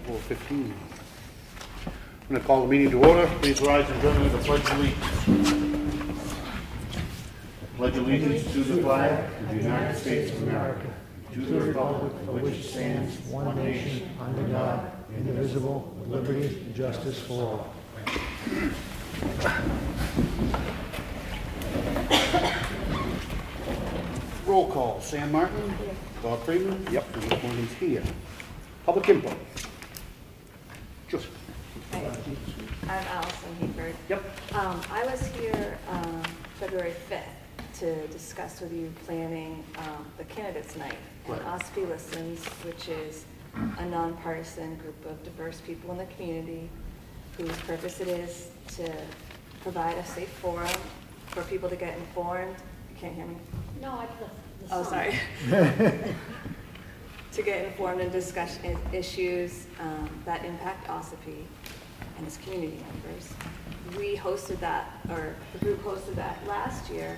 4:15. I'm going to call the meeting to order. Please rise and join me in the Pledge of Allegiance. Pledge allegiance to the flag of the United States of America, to the republic for which it stands, one nation, under God, indivisible, with liberty and justice for all. Roll call. Sam Martin. Here. Bob Freeman. Yep. And Rick Morgan's here. Public input. Just. Hi. I'm Allison Hayford. Yep. I was here February 5th to discuss with you planning the candidates night. And Ossipee Listens, which is a nonpartisan group of diverse people in the community whose purpose it is to provide a safe forum for people to get informed. You can't hear me? No, I the Oh, sorry. To get informed and discuss issues that impact Ossipee and its community members. We hosted that, or the group hosted that last year,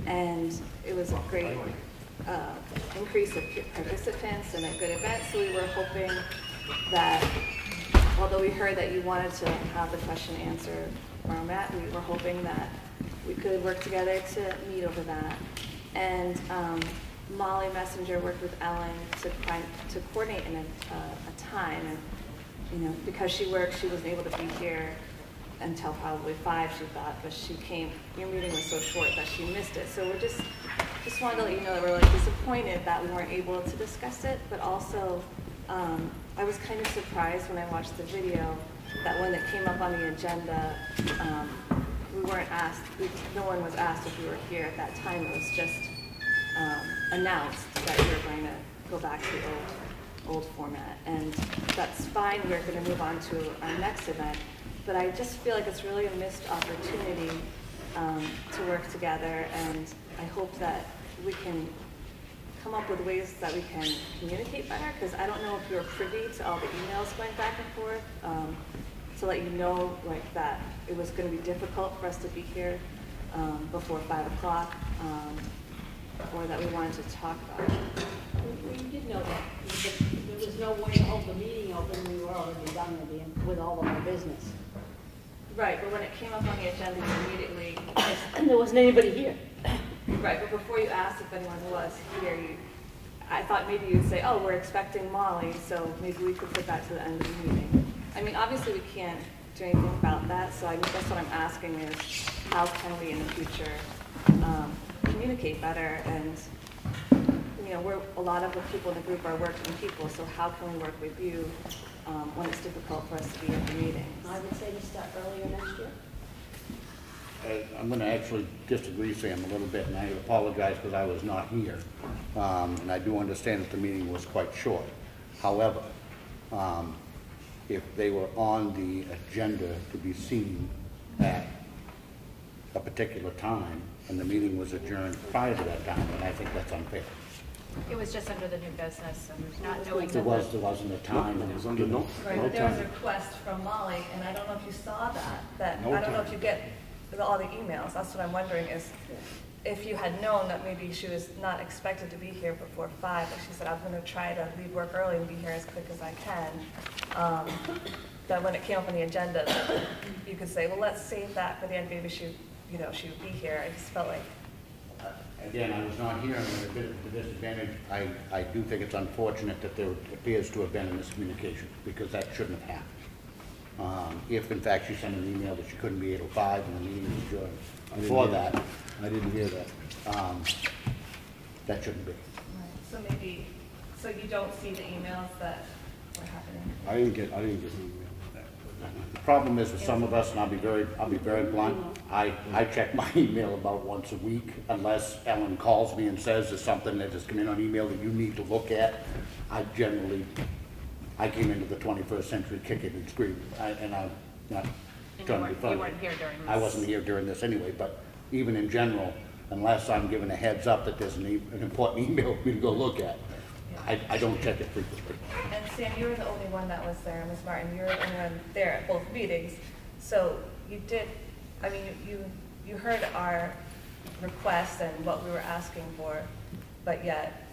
and it was a great increase of participants and a good event. So we were hoping that, although we heard that you wanted to have the question answer format, we were hoping that we could work together to meet over that. And Molly Messenger worked with Ellen to coordinate in a time, and because she worked, she wasn't able to be here until probably 5, she thought, but she came. Your meeting was so short that she missed it. So we're just wanted to let you know that we're disappointed that we weren't able to discuss it, but also I was kind of surprised when I watched the video that when it came up on the agenda, we weren't asked. No one was asked if we were here at that time. It was just announced that we were going to go back to the old format, and that's fine. We're going to move on to our next event, but I just feel like it's really a missed opportunity to work together, and I hope that we can come up with ways that we can communicate better, because I don't know if you're privy to all the emails going back and forth to let you know that it was going to be difficult for us to be here before 5 o'clock, or that we wanted to talk about it. We did know that. There was no way to hold the meeting open. We were already done with all of our business. Right, but when it came up on the agenda, you immediately... And there wasn't anybody here. Right, but before you asked if anyone was here, I thought maybe you'd say, oh, we're expecting Molly, so maybe we could put that to the end of the meeting. I mean, obviously we can't do anything about that, so I guess what I'm asking is, how can we in the future communicate better? And a lot of the people in the group are working people, so how can we work with you when it's difficult for us to be at the meetings? I would say to start earlier next year. I'm going to actually disagree, Sam, a little bit, and I apologize because I was not here. And I do understand that the meeting was quite short. However, if they were on the agenda to be seen at a particular time, and the meeting was adjourned prior to that time, then I think that's unfair. It was just under the new business and not knowing there wasn't a time. It was under no Right, no but there was a time. request from Molly, and I don't know if you saw that No I don't know time. if you get all the emails. That's what I'm wondering is if you had known that maybe she was not expected to be here before 5, but she said, I'm going to try to leave work early and be here as quick as I can, that when it came up on the agenda, you could say, well, let's save that for the end. Maybe she would be here. I just felt like... Again, I was not here, and I'm a bit at a disadvantage. I do think it's unfortunate that there appears to have been a miscommunication, because that shouldn't have happened. If, in fact, she sent an email that she couldn't be 8 or 5, and the meeting was adjourned before that. I didn't hear that. That shouldn't be. Right. So you don't see the emails that were happening? I didn't get an email. The problem is with some of us, and I'll be very blunt, I check my email about once a week, unless Ellen calls me and says there's something that has come in on email that you need to look at. I came into the 21st century kicking and screaming, and I'm not trying to be funny. You weren't here during this. I wasn't here during this anyway, but even in general, unless I'm given a heads up that there's an important email for me to go look at, I don't check it frequently. And Sam, you were the only one that was there, Ms. Martin, you were the only one there at both meetings. So you did, I mean, you heard our requests and what we were asking for, but yet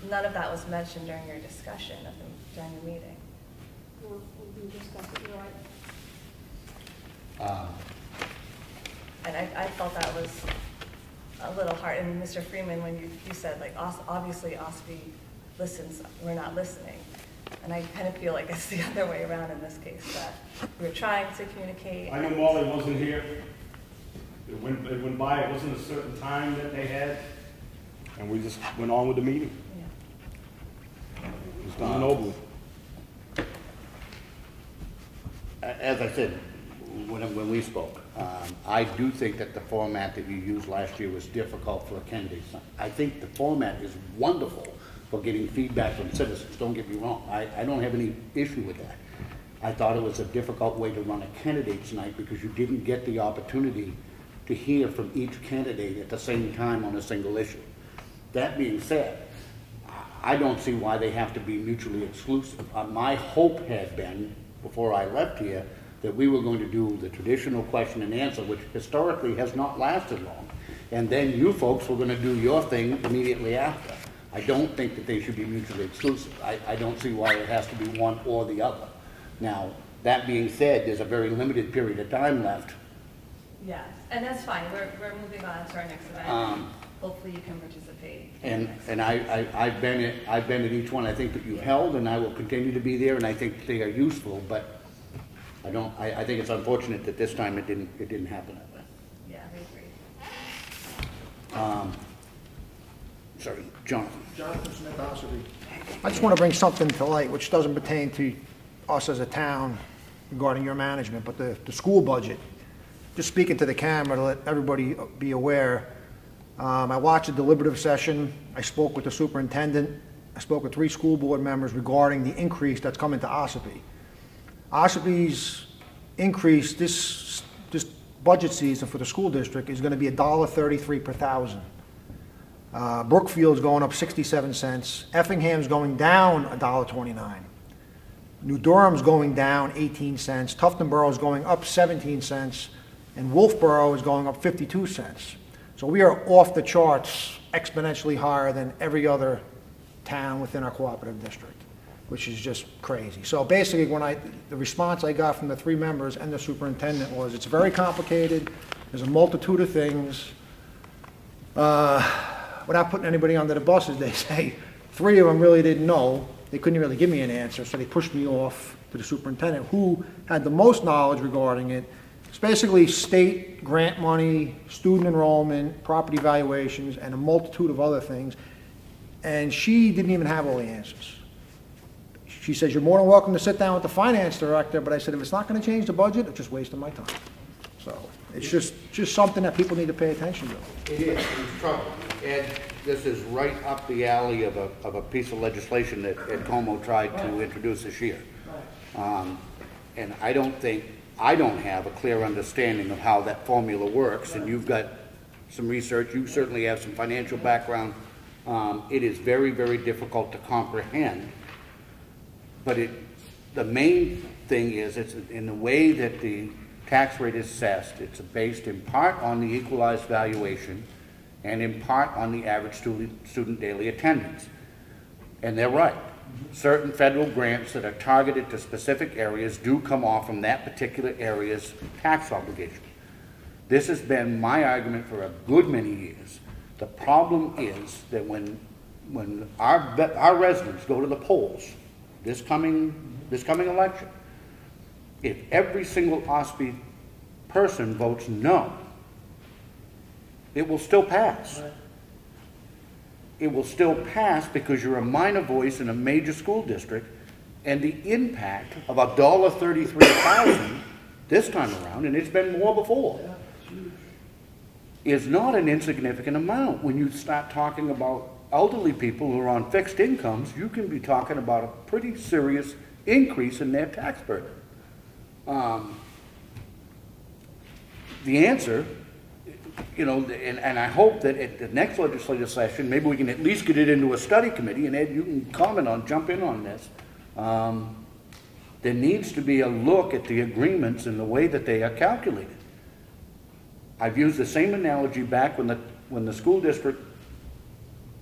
none of that was mentioned during your discussion during the meeting. that was a little hard. And Mr. Freeman, when you said, like, obviously Ossipee listens, we're not listening. And I kind of feel like it's the other way around in this case, that we're trying to communicate. I know Molly wasn't here. It went by, it wasn't a certain time that they had, and we just went on with the meeting. Yeah. It was done and over with. As I said, when we spoke, I do think that the format that you used last year was difficult for candidates. I think the format is wonderful for getting feedback from citizens, don't get me wrong. I don't have any issue with that. I thought it was a difficult way to run a candidates night because you didn't get the opportunity to hear from each candidate at the same time on a single issue. That being said, I don't see why they have to be mutually exclusive. My hope had been, before I left here, that we were going to do the traditional question and answer, which historically has not lasted long, and then you folks were going to do your thing immediately after. I don't think that they should be mutually exclusive. I don't see why it has to be one or the other. Now, that being said, there's a very limited period of time left. Yes, and that's fine. We're moving on to our next event. Hopefully you can participate. And I've been at each one I think that you've held, and I will continue to be there, and I think they are useful, but I think it's unfortunate that this time it didn't happen that way. Yeah, I agree. Sorry, Jonathan. Jonathan Smith, Ossipee. I just want to bring something to light which doesn't pertain to us as a town regarding your management, but the school budget. Just speaking to the camera to let everybody be aware, I watched a deliberative session. I spoke with the superintendent. I spoke with 3 school board members regarding the increase that's coming to Ossipee. Ossipee's increase this budget season for the school district is going to be $1.33 per thousand. Brookfield's going up 67 cents. Effingham's going down $1.29. New Durham's going down 18 cents. Tuftonborough's going up 17 cents. And Wolfboro is going up 52 cents. So we are off the charts exponentially higher than every other town within our cooperative district, which is just crazy. So basically, the response I got from the 3 members and the superintendent was, it's very complicated. There's a multitude of things. Without putting anybody under the bus, as they say, 3 of them really didn't know. They couldn't really give me an answer, so they pushed me off to the superintendent, who had the most knowledge regarding it. It's basically state grant money, student enrollment, property valuations, and a multitude of other things. And she didn't even have all the answers. She says, you're more than welcome to sit down with the finance director, but I said, if it's not going to change the budget, it's just wasting my time. So it's just something that people need to pay attention to. It is, it's trouble. Ed, this is right up the alley of a piece of legislation that Comeau tried to introduce this year. And I don't have a clear understanding of how that formula works, and you've got some research, you certainly have some financial background. It is very, very difficult to comprehend, but the main thing is it's in the way that the tax rate is assessed. It's based in part on the equalized valuation and in part on the average student daily attendance. And they're right. Certain federal grants that are targeted to specific areas do come off from that particular area's tax obligation. This has been my argument for a good many years. The problem is that when our residents go to the polls this coming election, if every single Ossipee person votes no, it will still pass. Right. It will still pass because you're a minor voice in a major school district, and the impact of $1.33 this time around, and it's been more before, is not an insignificant amount. When you start talking about elderly people who are on fixed incomes, you can be talking about a pretty serious increase in their tax burden. The answer, you know, and I hope that at the next legislative session, maybe we can at least get it into a study committee, and Ed, you can jump in on this. There needs to be a look at the agreements and the way that they are calculated. I've used the same analogy back when the school district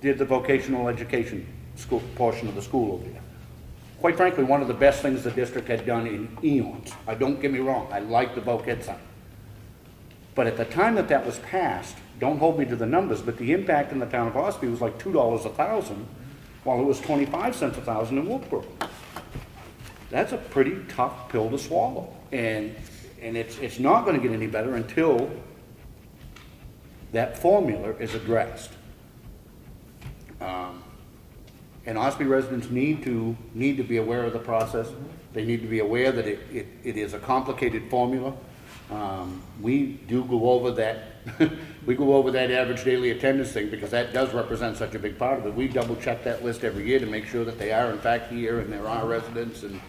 did the vocational education school portion of the school over there. Quite frankly, one of the best things the district had done in eons. Don't get me wrong, I like the voc ed center. But at the time that that was passed, don't hold me to the numbers, but the impact in the town of Ossipee was like $2 a thousand, while it was 25 cents a thousand in Wilkesboro. That's a pretty tough pill to swallow. And it's not gonna get any better until that formula is addressed. And Ossipee residents need to be aware of the process. They need to be aware that it is a complicated formula. We do go over that, we go over that average daily attendance thing because that does represent such a big part of it. We double check that list every year to make sure that they are in fact here and there are residents. And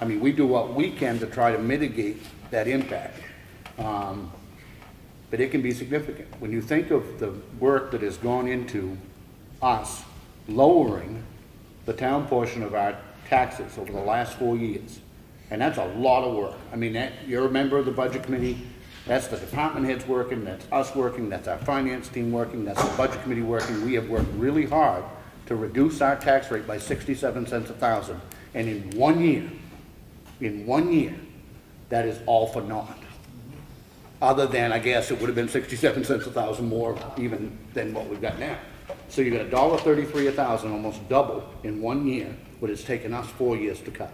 I mean, we do what we can to try to mitigate that impact. But it can be significant. When you think of the work that has gone into us lowering the town portion of our taxes over the last 4 years, and that's a lot of work. I mean, you're a member of the budget committee, that's the department heads working, that's us working, that's our finance team working, that's the budget committee working. We have worked really hard to reduce our tax rate by 67 cents a thousand. And in 1 year, that is all for naught. Other than, I guess, it would have been 67 cents a thousand more even than what we've got now. So you got $1.33 a thousand, almost double in 1 year, what it's taken us 4 years to cut.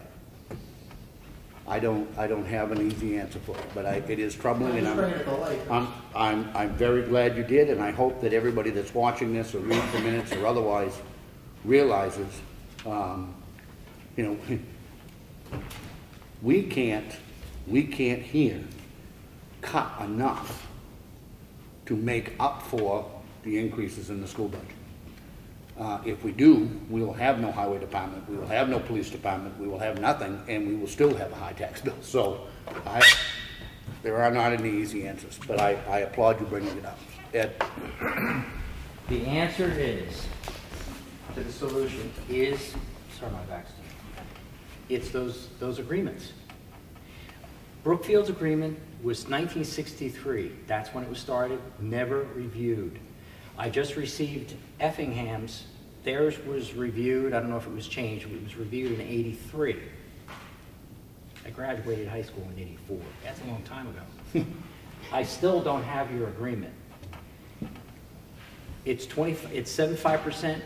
I don't have an easy answer for it, but it is troubling, and I'm very glad you did, and I hope that everybody that's watching this or reads the minutes or otherwise realizes, you know, we can't here cut enough to make up for the increases in the school budget. If we do, we will have no highway department, we will have no police department, we will have nothing, and we will still have a high tax bill. So there are not any easy answers, but I applaud you bringing it up. Ed? The answer is, to the solution is, sorry, my back's to you. It's those agreements. Brookfield's agreement was 1963. That's when it was started, never reviewed. I just received Effingham's. Theirs was reviewed. I don't know if it was changed, but it was reviewed in '83. I graduated high school in '84. That's a long time ago. I still don't have your agreement. It's 75%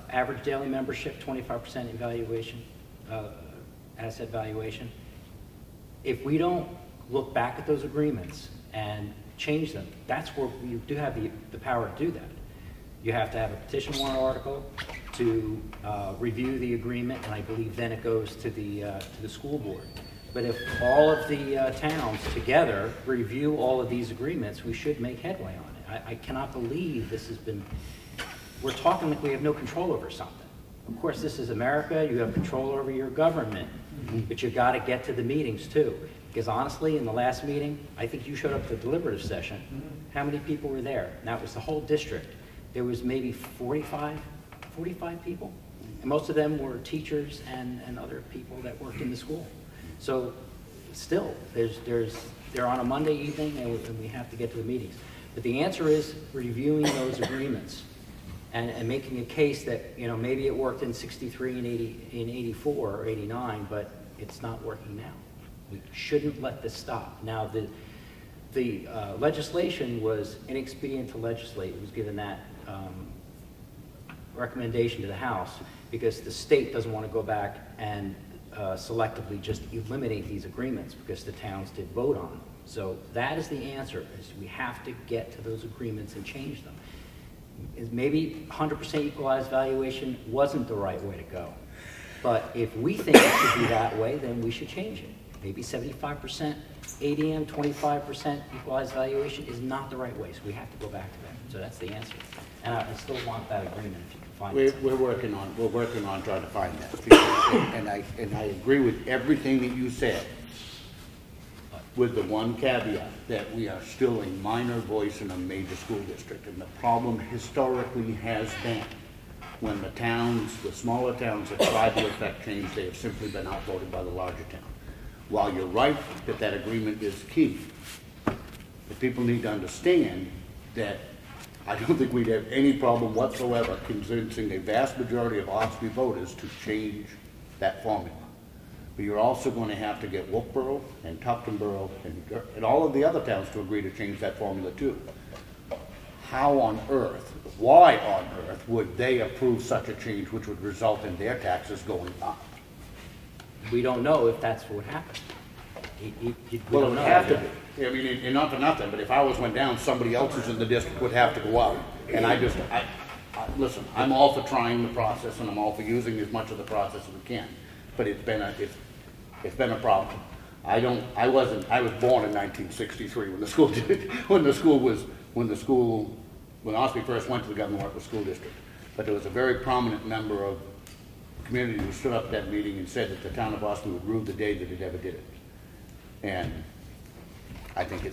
average daily membership, 25% evaluation, asset valuation. If we don't look back at those agreements and change them, that's where you do have the power to do that. You have to have a petition warrant article to review the agreement, and I believe then it goes to the school board. But if all of the towns together review all of these agreements, we should make headway on it. I cannot believe this has been, we're talking like we have no control over something. Of course, this is America, you have control over your government, but you got to get to the meetings too. Because honestly, in the last meeting, I think you showed up to the deliberative session. How many people were there? And that was the whole district. There was maybe 45 people. And most of them were teachers and other people that worked in the school. So still, they're on a Monday evening and we have to get to the meetings. But the answer is reviewing those agreements and making a case that, you know, maybe it worked in 63 and 84 or 89, but it's not working now. We shouldn't let this stop. Now, the legislation was inexpedient to legislate. It was given that recommendation to the House because the state doesn't want to go back and selectively just eliminate these agreements because the towns did vote on them. So that is the answer, is we have to get to those agreements and change them. Maybe 100% equalized valuation wasn't the right way to go. But if we think it should be that way, then we should change it. Maybe 75% ADM, 25% equalized valuation is not the right way, so we have to go back to that. So that's the answer. And I still want that agreement if you can find it. We're working on trying to find that. And I agree with everything that you said, with the one caveat that we are still a minor voice in a major school district. And the problem historically has been when the towns, the smaller towns that tried to affect change, they have simply been outvoted by the larger town. While you're right that that agreement is key, the people need to understand that I don't think we'd have any problem whatsoever convincing a vast majority of Ossipee voters to change that formula. but you're also going to have to get Wilkesboro and Tuftonboro and all of the other towns to agree to change that formula too. How on earth, why on earth would they approve such a change which would result in their taxes going up? We don't know if that's what would happen. We Well, it don't would know. have to be. I mean, and not for nothing, but if ours went down, somebody else's in the district would have to go up. And listen, I'm all for trying the process and I'm all for using as much of the process as we can. But it's been a problem. I was born in 1963 when Ossipee first went to the Government School District. But there was a very prominent member of the community who stood up at that meeting and said that the town of Ossipee would rue the day that it ever did it. And I think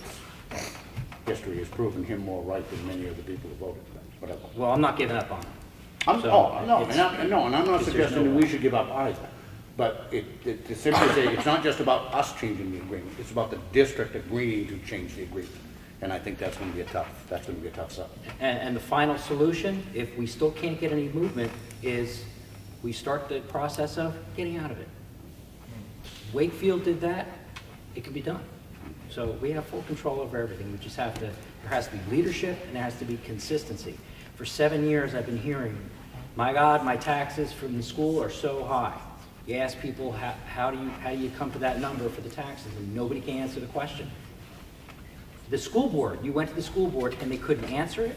history has proven him more right than many of the people who voted for that. Whatever. Well, I'm not giving up on it. And I'm not suggesting that we should give up either. But to simply say, it's not just about us changing the agreement, it's about the district agreeing to change the agreement. And I think that's going to be a tough sell. And the final solution, if we still can't get any movement, is we start the process of getting out of it. Wakefield did that, it can be done. So we have full control over everything. We just have to, there has to be leadership and there has to be consistency. For 7 years I've been hearing, my God, my taxes from the school are so high. You ask people, how do you come to that number for the taxes? And nobody can answer the question. The school board, you went to the school board and they couldn't answer it?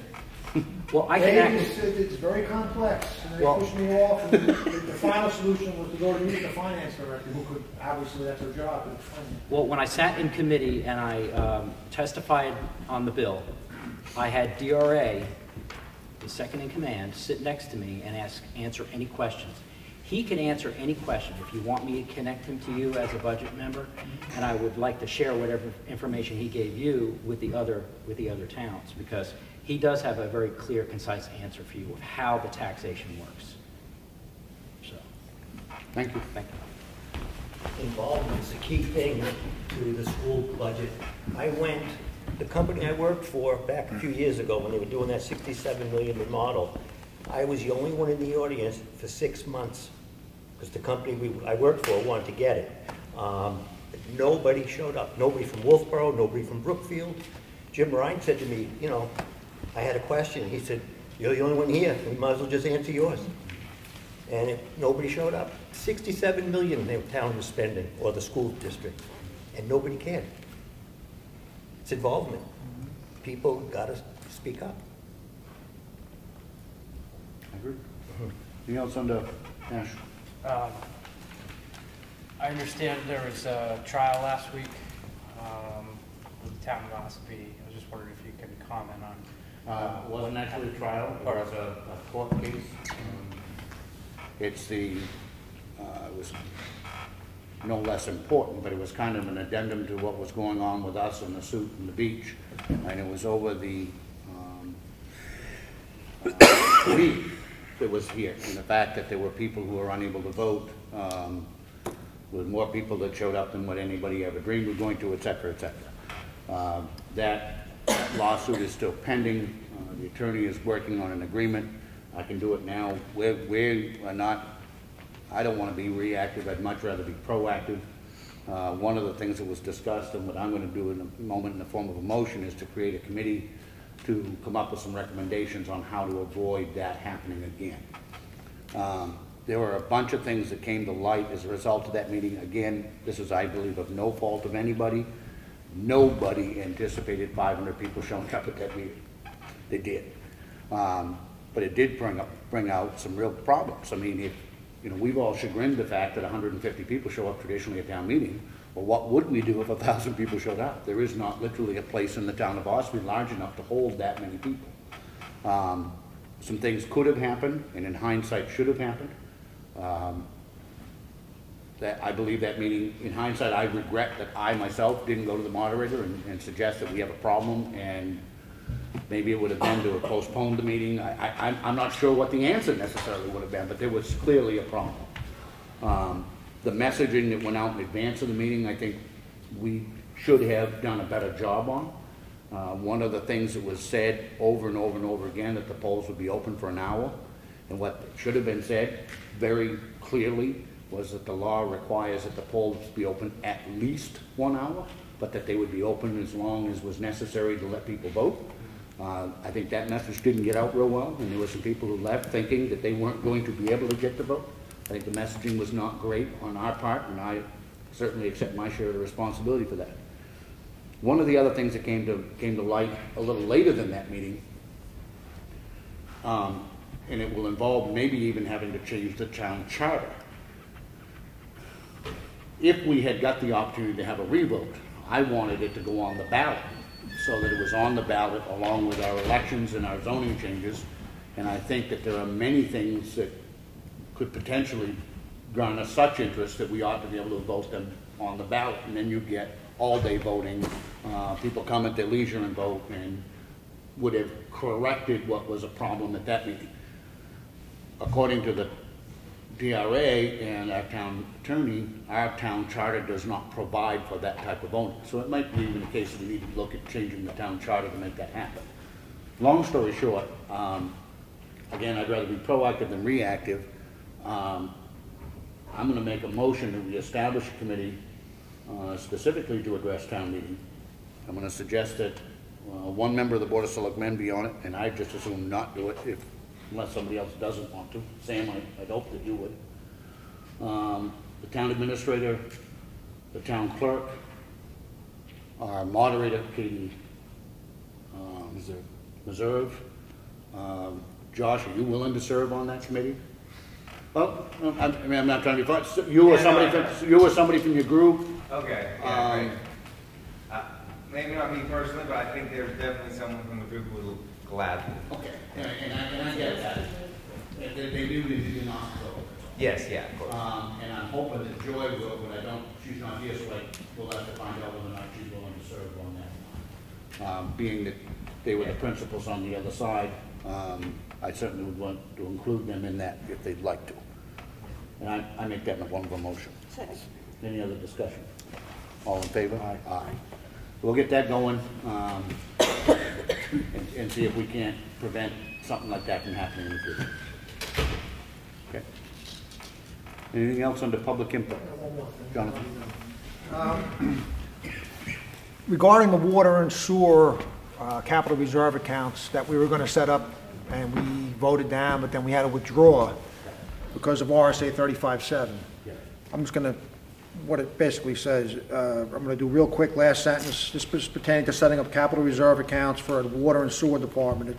Well, I can It's very complex, and they Well- pushed me off, and the final solution was to go to meet the finance director, who could, obviously that's her job, to explain it. Well, when I sat in committee and I testified on the bill, I had DRA, the second in command, sit next to me and answer any questions. He can answer any question. If you want me to connect him to you as a budget member, and I would like to share whatever information he gave you with the other towns, because he does have a very clear, concise answer for you of how the taxation works. So, Thank you. thank you. Involvement is the key thing to the school budget. The company I worked for back a few years ago when they were doing that $67 million remodel, I was the only one in the audience for 6 months because the company I worked for wanted to get it. Nobody showed up. Nobody from Wolfboro, nobody from Brookfield. Jim Ryan said to me, you know, I had a question. He said, you're the only one here. We might as well just answer yours. And nobody showed up. $67 million the town was spending, or the school district, and nobody cared. It's involvement. People got to speak up. I agree. Anything else under Ash? I understand there was a trial last week with the town of Ossipee. I was just wondering if you could comment on. It wasn't actually a trial, it was a court case. It was no less important, but it was kind of an addendum to what was going on with us in the suit in the beach. And it was over the leave that was here, and the fact that there were people who were unable to vote, with more people that showed up than what anybody ever dreamed of going to, et cetera, et cetera. That lawsuit is still pending. The attorney is working on an agreement. I can do it now. We are not, I don't want to be reactive. I'd much rather be proactive. One of the things that was discussed, and what I'm going to do in a moment in the form of a motion, is to create a committee to come up with some recommendations on how to avoid that happening again. There were a bunch of things that came to light as a result of that meeting. Again, this is, I believe, of no fault of anybody. Nobody anticipated 500 people showing up at that meeting. They did. But it did bring out some real problems. I mean, we've all chagrined the fact that 150 people show up traditionally at town meeting. Well, what would we do if 1,000 people showed up? There is not literally a place in the town of Ossipee large enough to hold that many people. Some things could have happened, and in hindsight should have happened. That I believe that meeting, in hindsight, I regret that I myself didn't go to the moderator and suggest that we have a problem, and maybe it would have been to have postponed the meeting. I'm not sure what the answer necessarily would have been, but there was clearly a problem. The messaging that went out in advance of the meeting, I think we should have done a better job on. One of the things that was said over and over and over again, that the polls would be open for an hour, and what should have been said very clearly was that the law requires that the polls be open at least 1 hour, but that they would be open as long as was necessary to let people vote. I think that message didn't get out real well, and there were some people who left thinking that they weren't going to be able to get the vote. I think the messaging was not great on our part, and I certainly accept my share of the responsibility for that. One of the other things that came to light a little later than that meeting, and it will involve maybe even having to change the town charter. If we had got the opportunity to have a revote, I wanted it to go on the ballot, so that it was on the ballot along with our elections and our zoning changes. And I think that there are many things that could potentially garner such interest that we ought to be able to vote them on the ballot. And then you get all-day voting, people come at their leisure and vote, and would have corrected what was a problem at that meeting. According to the DRA and our town attorney, our town charter does not provide for that type of voting. So it might be even a case that we need to look at changing the town charter to make that happen. Long story short, again, I'd rather be proactive than reactive. I'm going to make a motion that we establish a committee specifically to address town meeting. I'm going to suggest that one member of the Board of Selectmen be on it, and I just assume not do it unless somebody else doesn't want to. Sam, I'd hope that you would. The town administrator, the town clerk, our moderator, Katie Meserve. Josh, are you willing to serve on that committee? Well, I mean, I'm not trying to be funny. You or somebody from your group. Okay. Yeah, great. Maybe not me personally, but I think there's definitely someone from the group who will gladly. Okay, and I get that. They do need to not go. Yes, yeah, of course. And I'm hoping that Joy will, but she's not here, so we'll have to find out whether or not she's willing to serve on that. Being that they were the principals on the other side, I certainly would want to include them in that if they'd like to. And I make that in a one motion. Second. Any other discussion? All in favor? Aye. Aye. We'll get that going and see if we can't prevent something like that from happening in the future. Okay. Anything else under public input? Jonathan? Regarding the water and sewer capital reserve accounts that we were going to set up, and we voted down, but then we had to withdraw because of RSA 35.7. Yeah. I'm just going to, what it basically says, I'm going to do real quick last sentence. This is pertaining to setting up capital reserve accounts for the water and sewer department. It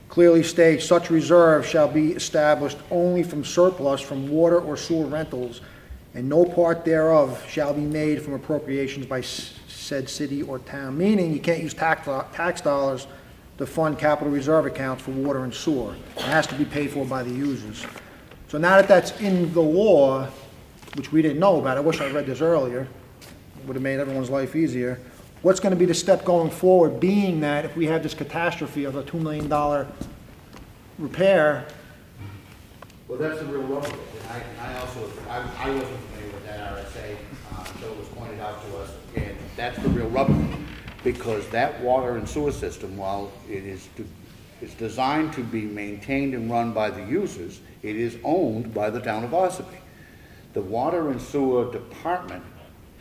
clearly states such reserve shall be established only from surplus from water or sewer rentals, and no part thereof shall be made from appropriations by said city or town. Meaning you can't use tax dollars to fund capital reserve accounts for water and sewer. It has to be paid for by the users. So now that that's in the law, which we didn't know about, I wish I read this earlier, it would have made everyone's life easier. What's going to be the step going forward, being that if we have this catastrophe of a $2 million repair? Well, that's the real rubber. I wasn't familiar with that RSA until it was pointed out to us, and that's the real rubber. Because that water and sewer system, while it is designed to be maintained and run by the users, it is owned by the town of Ossipee. The water and sewer department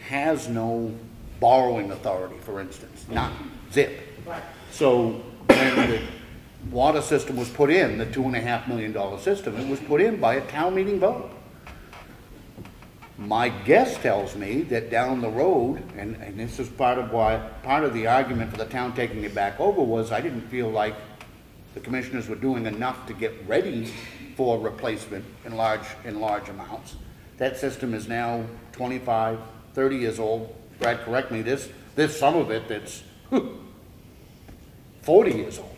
has no borrowing authority, for instance, not zip. Right. So when the water system was put in, the $2.5 million system, it was put in by a town meeting vote. My guess tells me that down the road, and this is part of the argument for the town taking it back over was I didn't feel like the commissioners were doing enough to get ready for replacement in large amounts. That system is now 25, 30 years old. Brad, correct me, there's some of it that's 40 years old,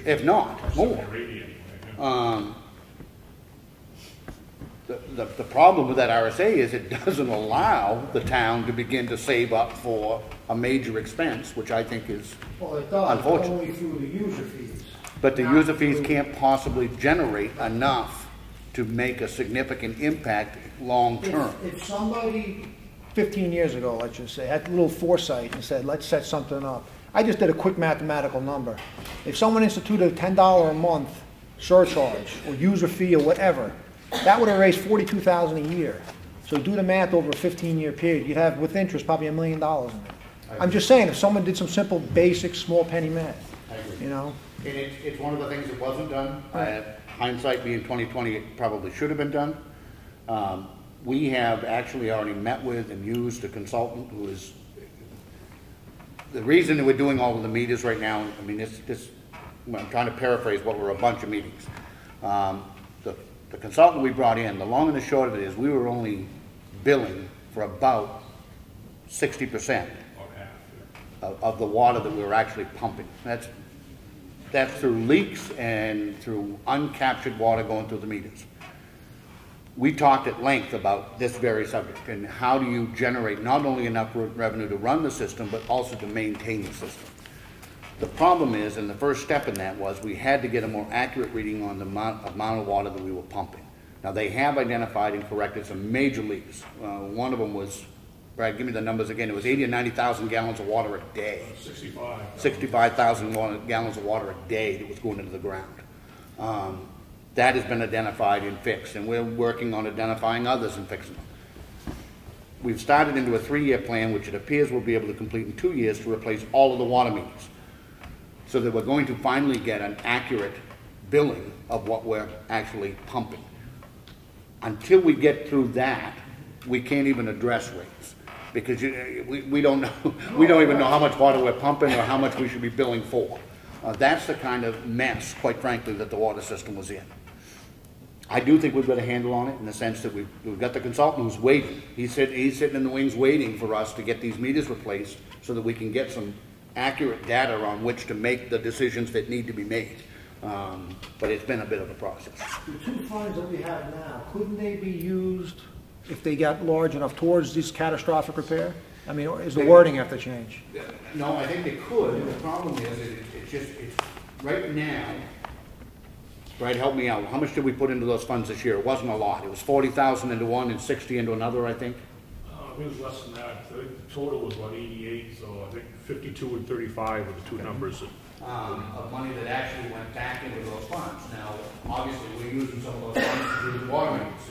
if not more. The problem with that RSA is it doesn't allow the town to begin to save up for a major expense, which I think is unfortunate. Only through the user fees. But the user fees can't possibly generate enough to make a significant impact long term. If somebody 15 years ago, let's just say, had a little foresight and said, let's set something up. I just did a quick mathematical number. If someone instituted a $10 a month surcharge or user fee or whatever, that would have raised $42,000 a year. So do the math over a 15-year period, you'd have, with interest, probably $1 million in there. I'm just saying, if someone did some simple, basic, small penny math, I agree. you know? And it's one of the things that wasn't done. Hindsight being 20/20, it probably should have been done. We have actually already met with and used a consultant who is, the reason that we're doing all of the meters right now, I mean, I'm trying to paraphrase what were a bunch of meetings. The consultant we brought in, the long and the short of it is we were only billing for about 60% of the water that we were actually pumping. That's through leaks and through uncaptured water going through the meters. We talked at length about this very subject and how do you generate not only enough revenue to run the system, but also to maintain the system. The problem is, and the first step in that was, we had to get a more accurate reading on the amount of water that we were pumping. Now, they have identified and corrected some major leaks. One of them was, Brad, give me the numbers again, it was 80 or 90,000 gallons of water a day. 65,000 gallons of water a day that was going into the ground. That has been identified and fixed, and we're working on identifying others and fixing them. We've started into a 3-year plan, which it appears we'll be able to complete in 2 years to replace all of the water meters, so that we're going to finally get an accurate billing of what we're actually pumping. Until we get through that, we can't even address rates, because we don't know, we don't even know how much water we're pumping or how much we should be billing for. That's the kind of mess, quite frankly, that the water system was in. I do think we've got a handle on it in the sense that we've got the consultant who's waiting. He's sitting in the wings waiting for us to get these meters replaced so that we can get some accurate data on which to make the decisions that need to be made. But it's been a bit of a process. The 2 funds that we have now, couldn't they be used if they got large enough towards this catastrophic repair? I mean, is the wording have to change? No, I think they could. The problem is, it's right now, Brad, help me out. How much did we put into those funds this year? It wasn't a lot. It was 40,000 into one and 60 into another, I think. It was less than that. I think the total was about 88, so I think 52 and 35 were the 2 numbers. Of money that actually went back into those funds. Now, obviously, we're using some of those funds to do the water mains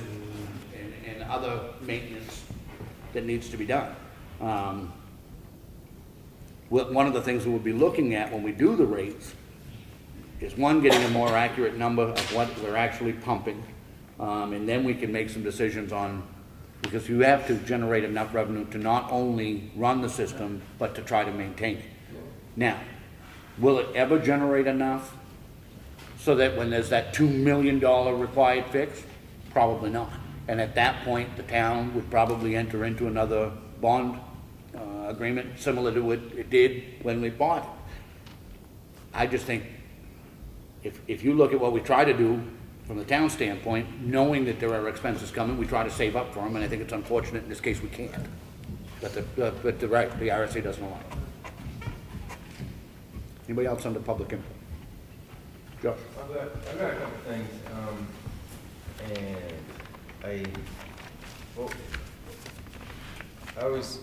and other maintenance that needs to be done. One of the things that we'll be looking at when we do the rates is, one, getting a more accurate number of what we're actually pumping, and then we can make some decisions on, because you have to generate enough revenue to not only run the system, but to try to maintain it. Now, will it ever generate enough so that when there's that $2 million required fix? Probably not. And at that point, the town would probably enter into another bond agreement similar to what it did when we bought it. I just think if you look at what we try to do from the town standpoint, knowing that there are expenses coming, we try to save up for them, and I think it's unfortunate in this case we can't. But the RSA doesn't allow it. Anybody else under public input? Josh? I've got a couple things, and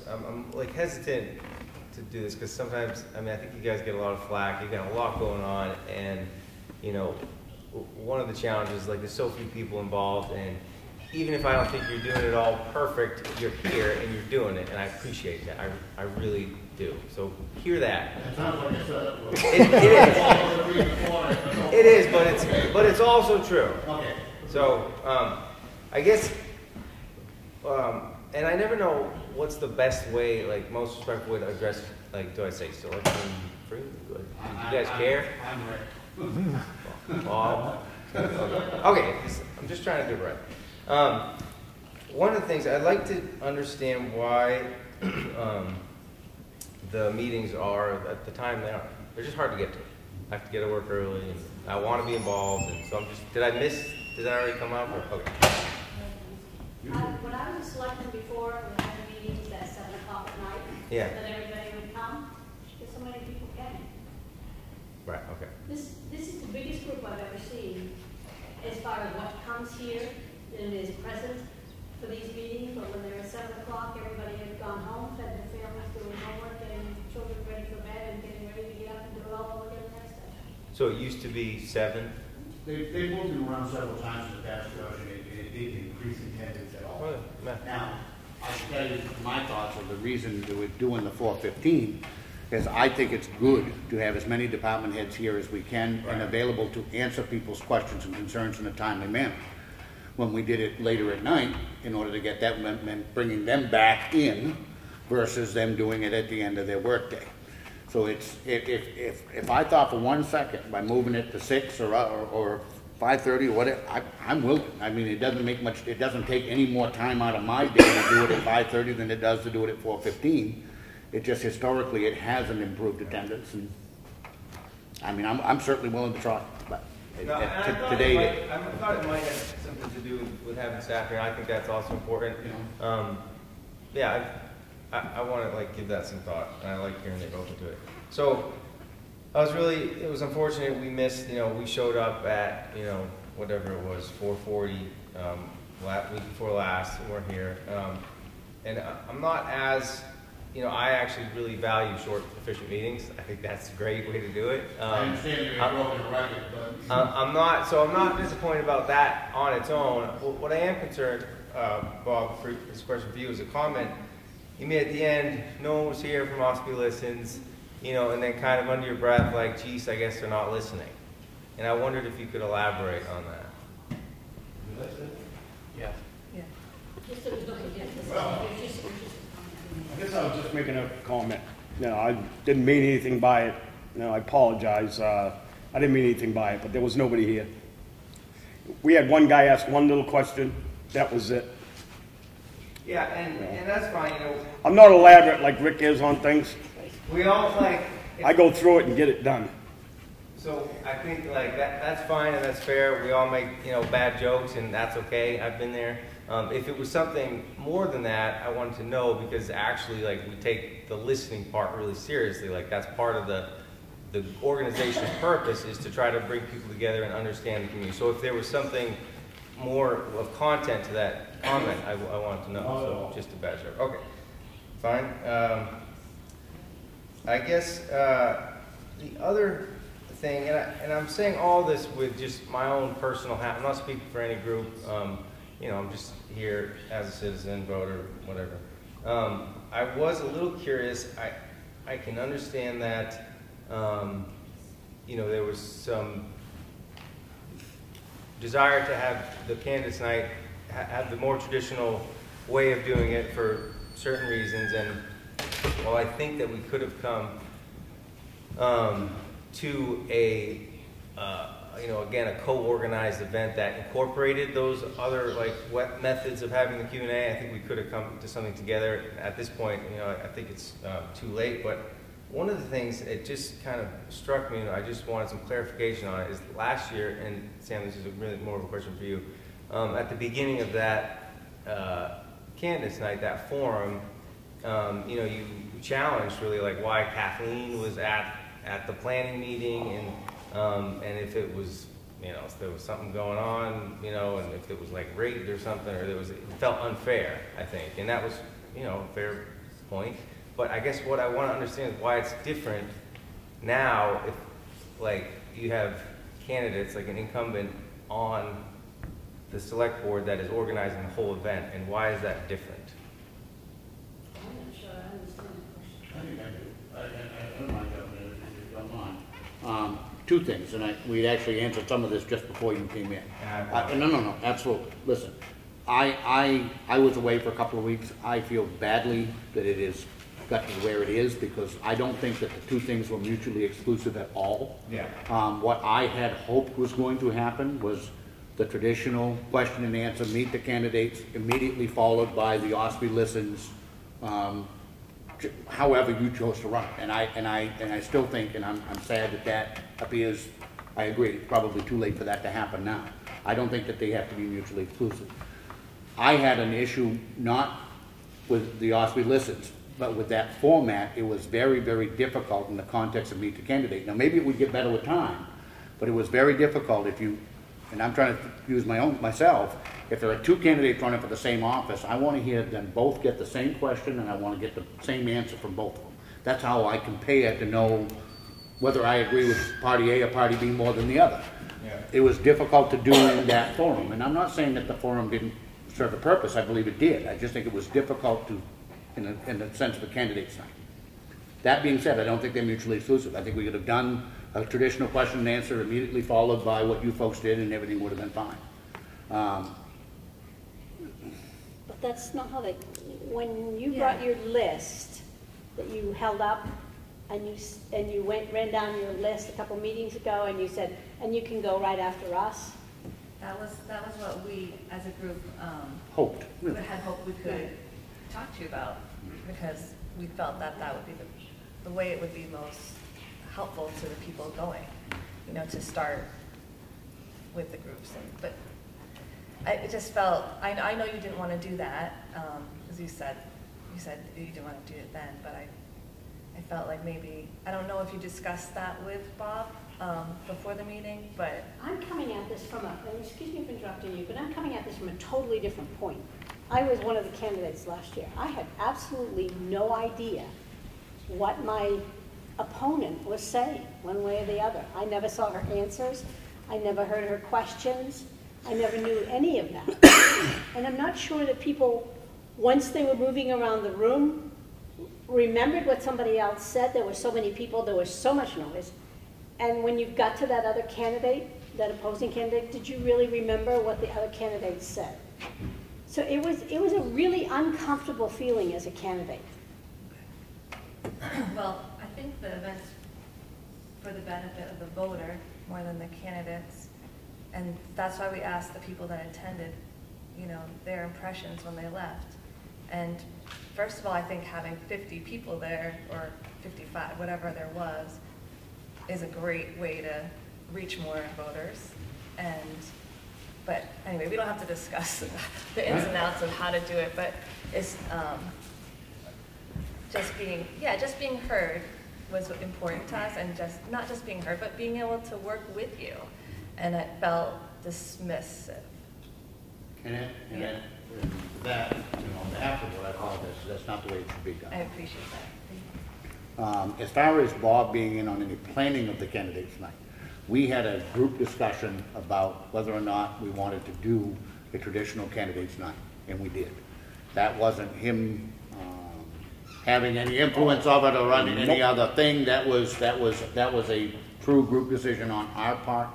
I'm like hesitant to do this because sometimes, I mean, I think you guys get a lot of flack. You got a lot going on, and you know, one of the challenges, like, there's so few people involved, and even if I don't think you're doing it all perfect, you're here and you're doing it, and I appreciate that. I really do. So hear that. It sounds like It is, but it's also true. Okay. So I guess, and I never know what's the best way, like most respectful way to address, like, do I say selection free? Good. Do you guys care? I'm right. Okay, I'm just trying to do it right. One of the things, I'd like to understand why the meetings are at the time they are. They're just hard to get to. I have to get to work early, and I want to be involved, and so I'm just, did I already come out? Okay. When I was a selectman before, we had meetings at 7 o'clock at night. Yeah. That everybody would come, because so many people came. Right, okay. This is the biggest group I've ever seen as far as what comes here and is present for these meetings, but when they were 7 o'clock, everybody had gone home, fed their families, doing homework, getting children ready for bed, and getting ready to get up and do it all over again the next day. So it used to be 7? They moved them around several times in the past, Josh, and it didn't increase attendance at all. Well, Yeah. Now, I can tell you my thoughts of the reason that we're doing the 415 is I think it's good to have as many department heads here as we can and available to answer people's questions and concerns in a timely manner. When we did it later at night, in order to get that, meant bringing them back in versus them doing it at the end of their workday. So it's, if I thought for 1 second by moving it to 6 or 5:30 or whatever, I'm willing. I mean, it doesn't make much, it doesn't take any more time out of my day to do it at 5:30 than it does to do it at 4:15. It just historically, it hasn't improved attendance, and I mean, I'm certainly willing to try, but No, and I thought today. I thought it might have something to do with having staff here. I think that's also important. Yeah, I want to like give that some thought, and I like hearing that you're open to it. So it was unfortunate we missed. We showed up at whatever it was 4:40 week before last. We weren't here, and I'm not as I actually really value short, efficient meetings. I think that's a great way to do it. I understand you're broken a record, but I'm not disappointed about that on its own. What I am concerned, Bob, for this question for you is a comment you made at the end. No one was here from Ossipee Listens, and then kind of under your breath, like, geez, I guess they're not listening. And I wondered if you could elaborate on that. Yeah. Yeah. Just so there's no confusion. I guess I was just making a comment. I didn't mean anything by it. I apologize. I didn't mean anything by it, but there was nobody here. We had one guy ask one little question. That was it. Yeah, and that's fine. I'm not elaborate like Rick is on things. We all I go through it and get it done. So I think that's fine and that's fair. We all make bad jokes, and that's okay. I've been there. If it was something more than that, I wanted to know, because actually we take the listening part really seriously. That's part of the organization's purpose, is to try to bring people together and understand the community. So if there was something more of content to that comment, I wanted to know. So just a bad joke. Okay, fine. I guess the other thing, and I'm saying all this with just my own personal hat. I'm not speaking for any group. I'm just here as a citizen, voter, whatever. I was a little curious. I can understand that, there was some desire to have the candidates night have the more traditional way of doing it for certain reasons. And while I think that we could have come to a again, a co-organized event that incorporated those other methods of having the Q&A. I think we could have come to something together. At this point, I think it's too late. But one of the things, it just kind of struck me, and I just wanted some clarification on it, is last year, and Sam, this is really more of a question for you, at the beginning of that candidates night, that forum, you challenged really why Kathleen was at the planning meeting, and if it was, if there was something going on, and if it was rigged or something, or it felt unfair, I think, and that was, a fair point. But I guess what I want to understand is why it's different now if, you have candidates, an incumbent on the select board that is organizing the whole event, and why is that different? I'm not sure I understand the question. I think I do. I don't mind jumping in if you don't mind. Two things, and we actually answered some of this just before you came in. No, absolutely. Listen, I was away for a couple of weeks. I feel badly that it is got to where it is, because I don't think that the two things were mutually exclusive at all. Yeah. What I had hoped was going to happen was the traditional question and answer, meet the candidates, immediately followed by the Ossipee Listens, however you chose to run it. And I still think, and I'm sad that appears, I agree, it's probably too late for that to happen now. I don't think that they have to be mutually exclusive. I had an issue not with the Ossipee Listens, but with that format. It was very, very difficult in the context of meet the candidate. Now maybe it would get better with time, but it was very difficult if you, and I'm trying to use myself, if there are two candidates running for the same office, I want to hear them both get the same question, and I want to get the same answer from both of them. That's how I compare to know whether I agree with party A or party B more than the other. Yeah. It was difficult to do in that forum, and I'm not saying that the forum didn't serve a purpose, I believe it did. I just think it was difficult to, in the sense of a candidate's night. That being said, I don't think they're mutually exclusive. I think we could have done a traditional question and answer immediately followed by what you folks did, and everything would have been fine. But that's not how they, when you brought your list that you held up and you ran down your list a couple meetings ago and you said, and you can go right after us. That was what we, as a group, Hoped. had hoped we could talk to you about, because we felt that that would be the way it would be most helpful to the people going, you know, to start with the groups. But it just felt, I know you didn't want to do that, as you said you didn't want to do it then, but I felt like maybe, I don't know if you discussed that with Bob before the meeting, but. I'm coming at this from and excuse me for interrupting you, but I'm coming at this from a totally different point. I was one of the candidates last year. I had absolutely no idea what my opponent was saying, one way or the other. I never saw her answers. I never heard her questions. I never knew any of that. And I'm not sure that people, once they were moving around the room, remembered what somebody else said. There were so many people, there was so much noise. And when you got to that other candidate, that opposing candidate, did you really remember what the other candidate said? So it was a really uncomfortable feeling as a candidate. Well, I think the event's for the benefit of the voter more than the candidates. And that's why we asked the people that attended, you know, their impressions when they left. And first of all, I think having 50 people there, or 55, whatever there was, is a great way to reach more voters. But anyway, we don't have to discuss the ins and outs of how to do it, but it's just being heard was important to us, and just not just being heard, but being able to work with you. And it felt dismissive. And that, you know, afterward, I apologize, that's not the way it should be done. I appreciate that. As far as Bob being in on any planning of the candidates night, we had a group discussion about whether or not we wanted to do a traditional candidates night, and we did. That wasn't him having any influence of it or any other thing. That was a true group decision on our part.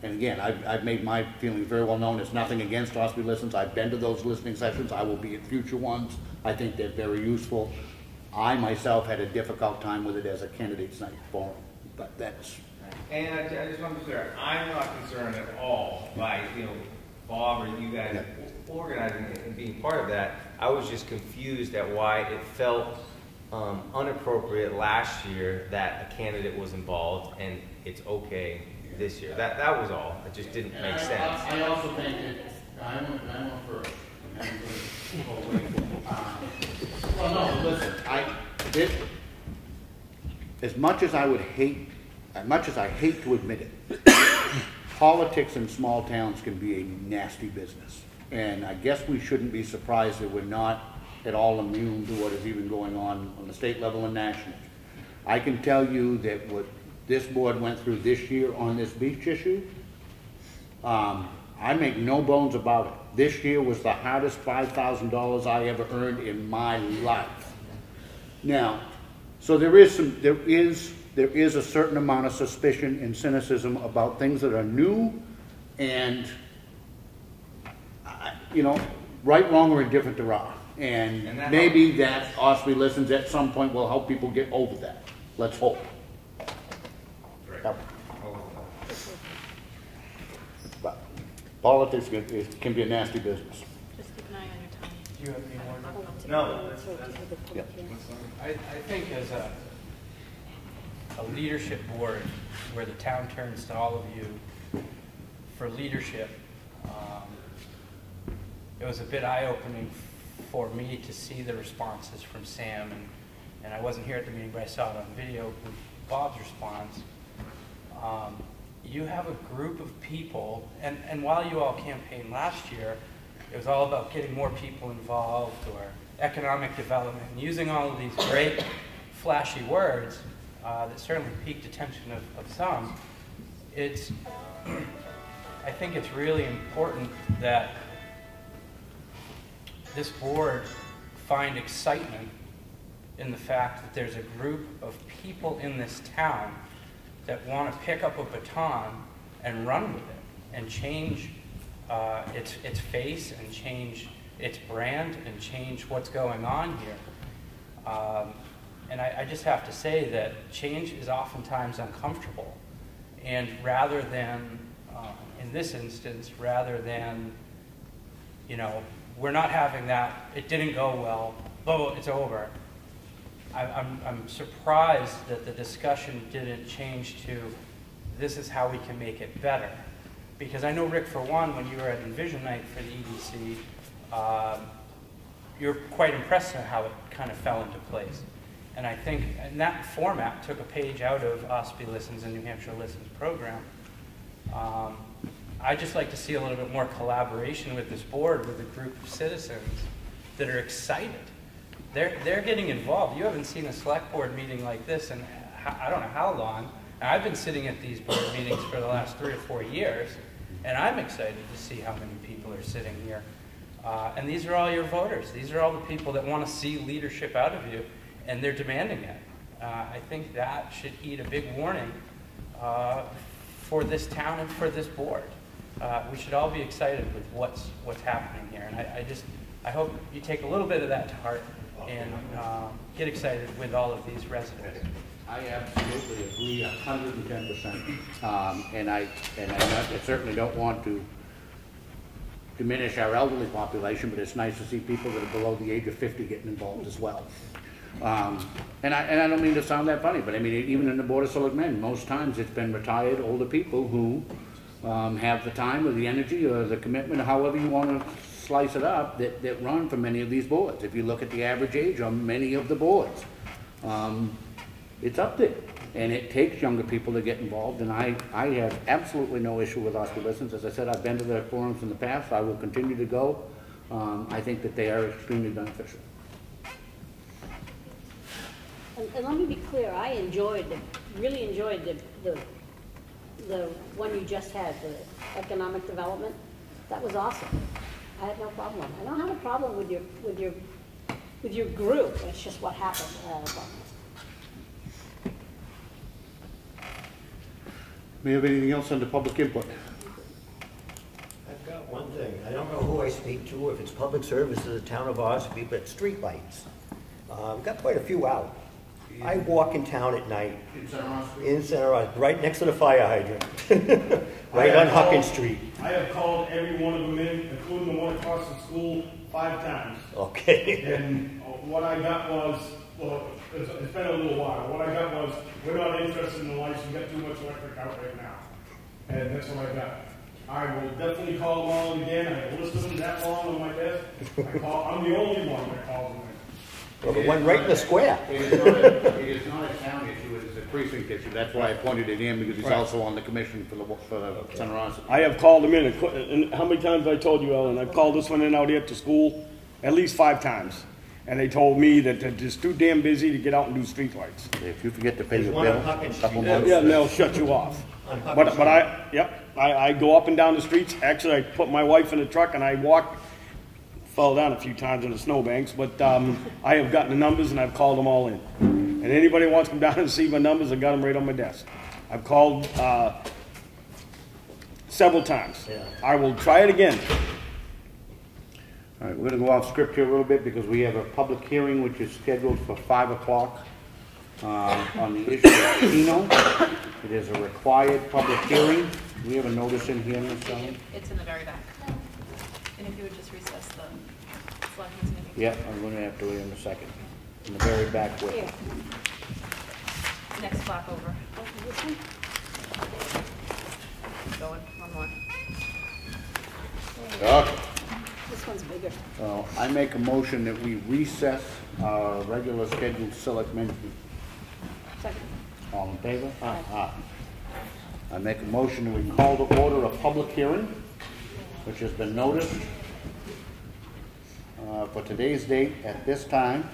And again, I've made my feelings very well known. It's nothing against Ossipee Listens. I've been to those listening sessions. I will be at future ones. I think they're very useful. I myself had a difficult time with it as a candidates night forum, but that's. And I just want to be clear, I'm not concerned at all by, you know, Bob or you guys organizing it and being part of that. I was just confused at why it felt inappropriate last year that a candidate was involved, and it's okay this year. That was all. It just didn't make sense. I also think that I went first. Well, no, listen. As much as I hate to admit it, politics in small towns can be a nasty business, and I guess we shouldn't be surprised that we're not at all immune to what is even going on the state level and national. I can tell you that what this board went through this year on this beach issue, I make no bones about it. This year was the hardest $5,000 I ever earned in my life. Now, so there is a certain amount of suspicion and cynicism about things that are new, and you know, right, wrong, or indifferent to raw. And maybe that Ossipee Listens at some point will help people get over that. Let's hope. But politics can be a nasty business. Just keep an eye on your time. Do you have any more? No. Yep. I think as a leadership board where the town turns to all of you for leadership, it was a bit eye-opening for me to see the responses from Sam, and I wasn't here at the meeting, but I saw it on video, Bob's response. You have a group of people, and while you all campaigned last year, it was all about getting more people involved, or economic development, and using all of these great flashy words that certainly piqued attention of some. I think it's really important that this board find excitement in the fact that there's a group of people in this town that want to pick up a baton and run with it and change its face and change its brand and change what's going on here. And I just have to say that change is oftentimes uncomfortable. And rather than, in this instance, rather than, you know, we're not having that, it didn't go well, oh, it's over. I'm surprised that the discussion didn't change to, this is how we can make it better. Because I know, Rick, for one, when you were at Envision Night for the EDC, you're quite impressed at how it kind of fell into place. And I think, and that format took a page out of Ossipee Listens and New Hampshire Listens program. I'd just like to see a little bit more collaboration with this board, with a group of citizens that are excited. They're getting involved. You haven't seen a select board meeting like this in I don't know how long. And I've been sitting at these board meetings for the last 3 or 4 years, and I'm excited to see how many people are sitting here. And these are all your voters. These are all the people that want to see leadership out of you, and they're demanding it. I think that should eat a big warning for this town and for this board. We should all be excited with what's happening here, and I hope you take a little bit of that to heart and get excited with all of these residents. I absolutely agree 110%. And I certainly don't want to diminish our elderly population, but it's nice to see people that are below the age of 50 getting involved as well. And I don't mean to sound that funny, but I mean, even in the Board of Selectmen, most times it's been retired older people who have the time or the energy or the commitment, or however you want to slice it up, that run for many of these boards. If you look at the average age on many of the boards, it's up there. And it takes younger people to get involved, and I have absolutely no issue with Ossipee Listens. As I said, I've been to their forums in the past. I will continue to go. I think that they are extremely beneficial. And let me be clear, I really enjoyed the one you just had, the economic development. That was awesome. I had no problem. I don't have a problem with your group. It's just what happened that I had a problem with. Do you have anything else under public input? I've got one thing. I don't know who I speak to, if it's public service to the town of Ossipee, but street lights. I've got quite a few out. I walk in town at night. In Center Ossipee, right next to the fire hydrant. Right on Huckins Street. I have called every one of them in, including the one across the school, 5 times. Okay. And what I got was, well, it's been a little while. What I got was, we're not interested in the lights, we got too much electric out right now. And that's what I got. I will definitely call them all again. I have a list of them that long on my desk. I'm the only one that calls them in. Well, the one right in the square. It is not a town issue, it is a precinct issue. That's why I pointed it in, because he's also on the commission for the Center Ossipee. I have called them in, and how many times have I told you, Ellen? I've called this one in out here to school at least 5 times. And they told me that they're just too damn busy to get out and do street lights. If you forget to pay your bill, a couple months. Yeah, and they'll shut you off. But I go up and down the streets. Actually, I put my wife in the truck and I walk. Fell down a few times in the snowbanks, but I have gotten the numbers and I've called them all in. And anybody wants to come down and see my numbers, I got them right on my desk. I've called several times. Yeah. I will try it again. All right, we're going to go off script here a little bit because we have a public hearing which is scheduled for 5 o'clock on the issue of Comeau. It is a required public hearing. We have a notice in here, Ms. Sullivan? It's in the very back. And if you would just recess the selectmen's meeting. Yeah, I'm going to have to wait in a second. In the very back way. Here. Next flap over. This one? Going, one more. Okay. This one's bigger. I make a motion that we recess our regular scheduled selectmen meeting. Second. All in favor? Aye. I make a motion that we call to order a public hearing, which has been noticed for today's date at this time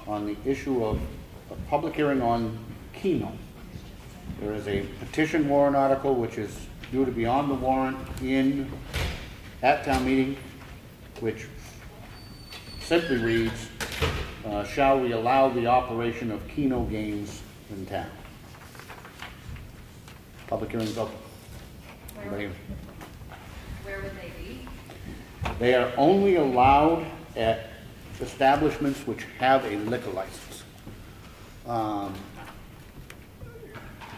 on the issue of a public hearing on Comeau. There is a petition warrant article which is due to be on the warrant at town meeting, which simply reads, shall we allow the operation of Keno games in town? Public hearing's open. Anybody? Where would they be? They are only allowed at establishments which have a liquor license. You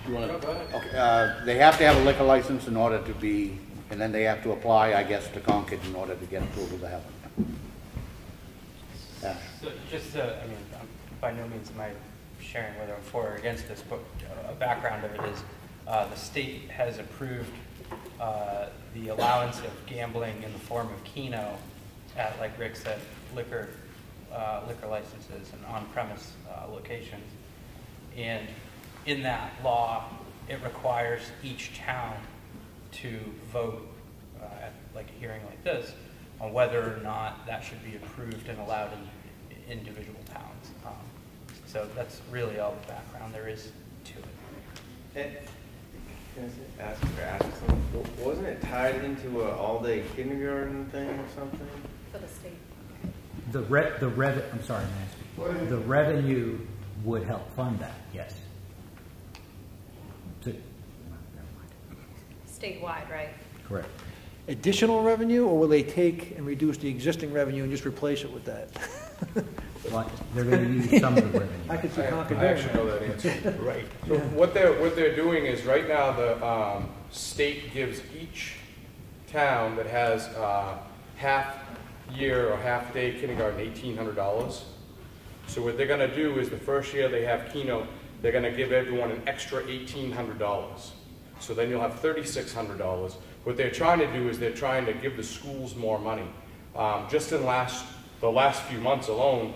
wanna, okay, they have to have a liquor license in order to be, and then they have to apply, I guess, to Concord in order to get approval to have it. Yeah. So just, I mean, by no means am I sharing whether I'm for or against this, but a background of it is the state has approved the allowance of gambling in the form of Keno at, like Rick said, liquor licenses and on-premise locations. And in that law, it requires each town to vote at like a hearing like this on whether or not that should be approved and allowed in individual towns. So that's really all the background there is to it. Can I ask something? Wasn't it tied into an all-day kindergarten thing or something? For the state. I'm sorry, Nancy. The revenue would help fund that, yes. Statewide, right? Correct. Additional revenue, or will they take and reduce the existing revenue and just replace it with that? Well, they're going to use some of the revenue. I could see Concord I doing actually that. know that answer. Right. So what they're doing is right now the state gives each town that has half year or half day kindergarten $1,800. So what they're going to do is the first year they have Keno, they're going to give everyone an extra $1,800. So then you'll have $3,600. What they're trying to do is they're trying to give the schools more money. Just in the last few months alone,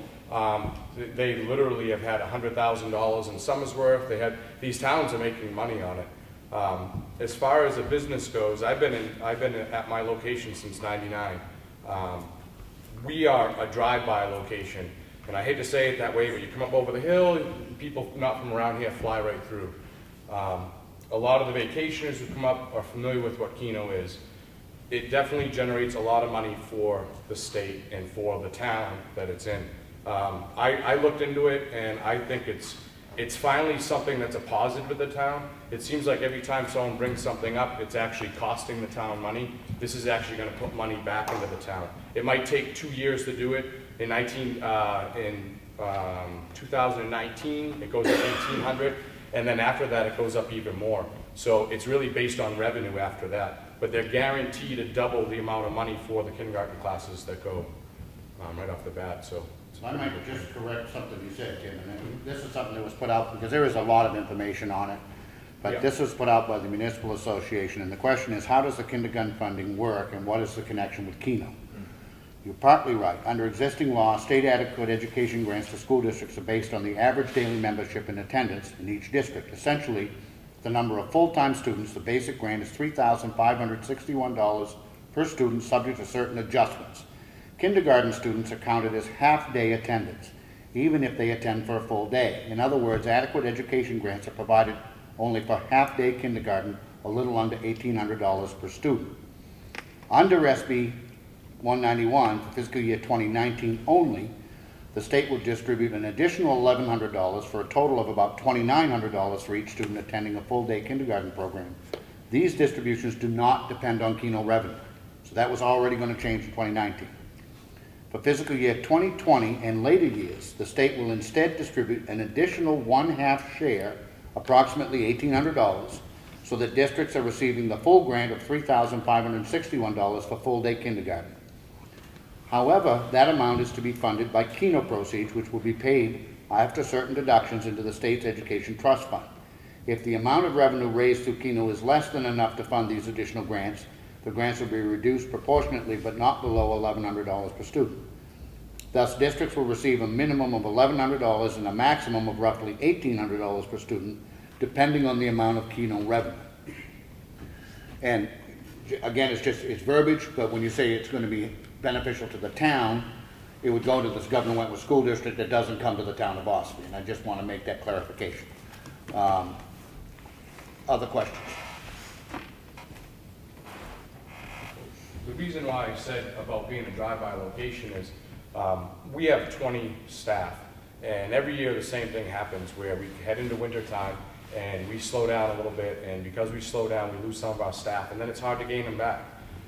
they literally have had $100,000 in Somersworth. These towns are making money on it. As far as a business goes, I've been at my location since '99. We are a drive-by location, and I hate to say it that way, but you come up over the hill, people not from around here fly right through. A lot of the vacationers who come up are familiar with what Keno is. It definitely generates a lot of money for the state and for the town that it's in. I looked into it, and I think it's finally something that's a positive of the town. It seems like every time someone brings something up, it's actually costing the town money. This is actually going to put money back into the town. It might take 2 years to do it. In 2019, it goes up $1,800, and then after that, it goes up even more. So it's really based on revenue after that. But they're guaranteed to double the amount of money for the kindergarten classes that go right off the bat. So I might just correct something you said, Tim. And this is something that was put out because there is a lot of information on it. But yeah. This was put out by the Municipal Association, and the question is, how does the kindergarten funding work, and what is the connection with Keno? You're partly right. Under existing law, state adequate education grants to school districts are based on the average daily membership and attendance in each district. Essentially, the number of full-time students, the basic grant is $3,561 per student, subject to certain adjustments. Kindergarten students are counted as half-day attendance, even if they attend for a full day. In other words, adequate education grants are provided only for half-day kindergarten, a little under $1,800 per student. Under SB 191 for fiscal year 2019 only, the state will distribute an additional $1,100 for a total of about $2,900 for each student attending a full-day kindergarten program. These distributions do not depend on Keno revenue, so that was already going to change in 2019. For fiscal year 2020 and later years, the state will instead distribute an additional 1/2 share, approximately $1,800, so that districts are receiving the full grant of $3,561 for full-day kindergarten. However, that amount is to be funded by Keno proceeds, which will be paid after certain deductions into the state's education trust fund. If the amount of revenue raised through Keno is less than enough to fund these additional grants, the grants will be reduced proportionately, but not below $1,100 per student. Thus, districts will receive a minimum of $1,100 and a maximum of roughly $1,800 per student, depending on the amount of Keno revenue. And again, it's verbiage, but when you say it's going to be beneficial to the town, it would go to this Governor Wentworth School District. It doesn't come to the town of Ossipee, and I just want to make that clarification. Other questions? the reason why I said about being a drive-by location is We have 20 staff, and every year the same thing happens where we head into winter time and we slow down a little bit, and because we slow down, we lose some of our staff, and then it's hard to gain them back.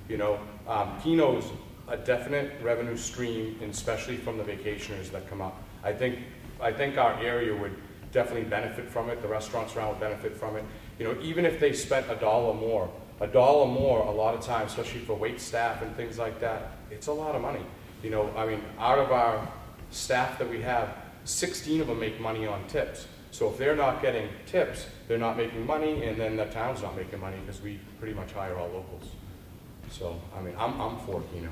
You know, Comeau's a definite revenue stream, and especially from the vacationers that come up. I think our area would definitely benefit from it. The restaurants around would benefit from it. You know, even if they spent $1 more, $1 more a lot of times, especially for wait staff and things like that, it's a lot of money. You know, I mean, out of our staff that we have, 16 of them make money on tips. So if they're not getting tips, they're not making money, and then the town's not making money because we pretty much hire all locals. So, I mean, I'm for Comeau.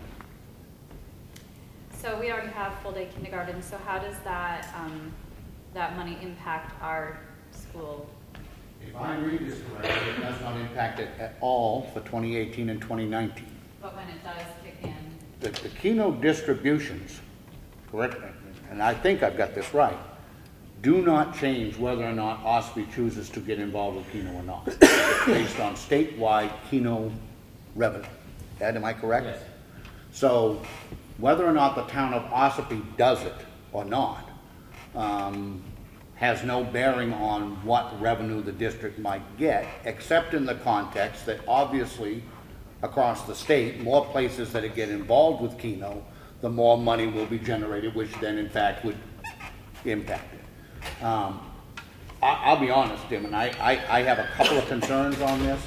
So we already have full-day kindergarten, so how does that, that money impact our school? If I read this correctly, it does not impact it at all for 2018 and 2019. But when it does kick in? The Comeau distributions, correct, and I think I've got this right, do not change whether or not Ossipee chooses to get involved with Comeau or not. It's based on statewide Comeau revenue. Ed, am I correct? Yes. So whether or not the town of Ossipee does it or not has no bearing on what revenue the district might get, except in the context that obviously across the state, more places that get involved with Comeau, the more money will be generated, which then in fact would impact it. I'll be honest, Tim, and I have a couple of concerns on this.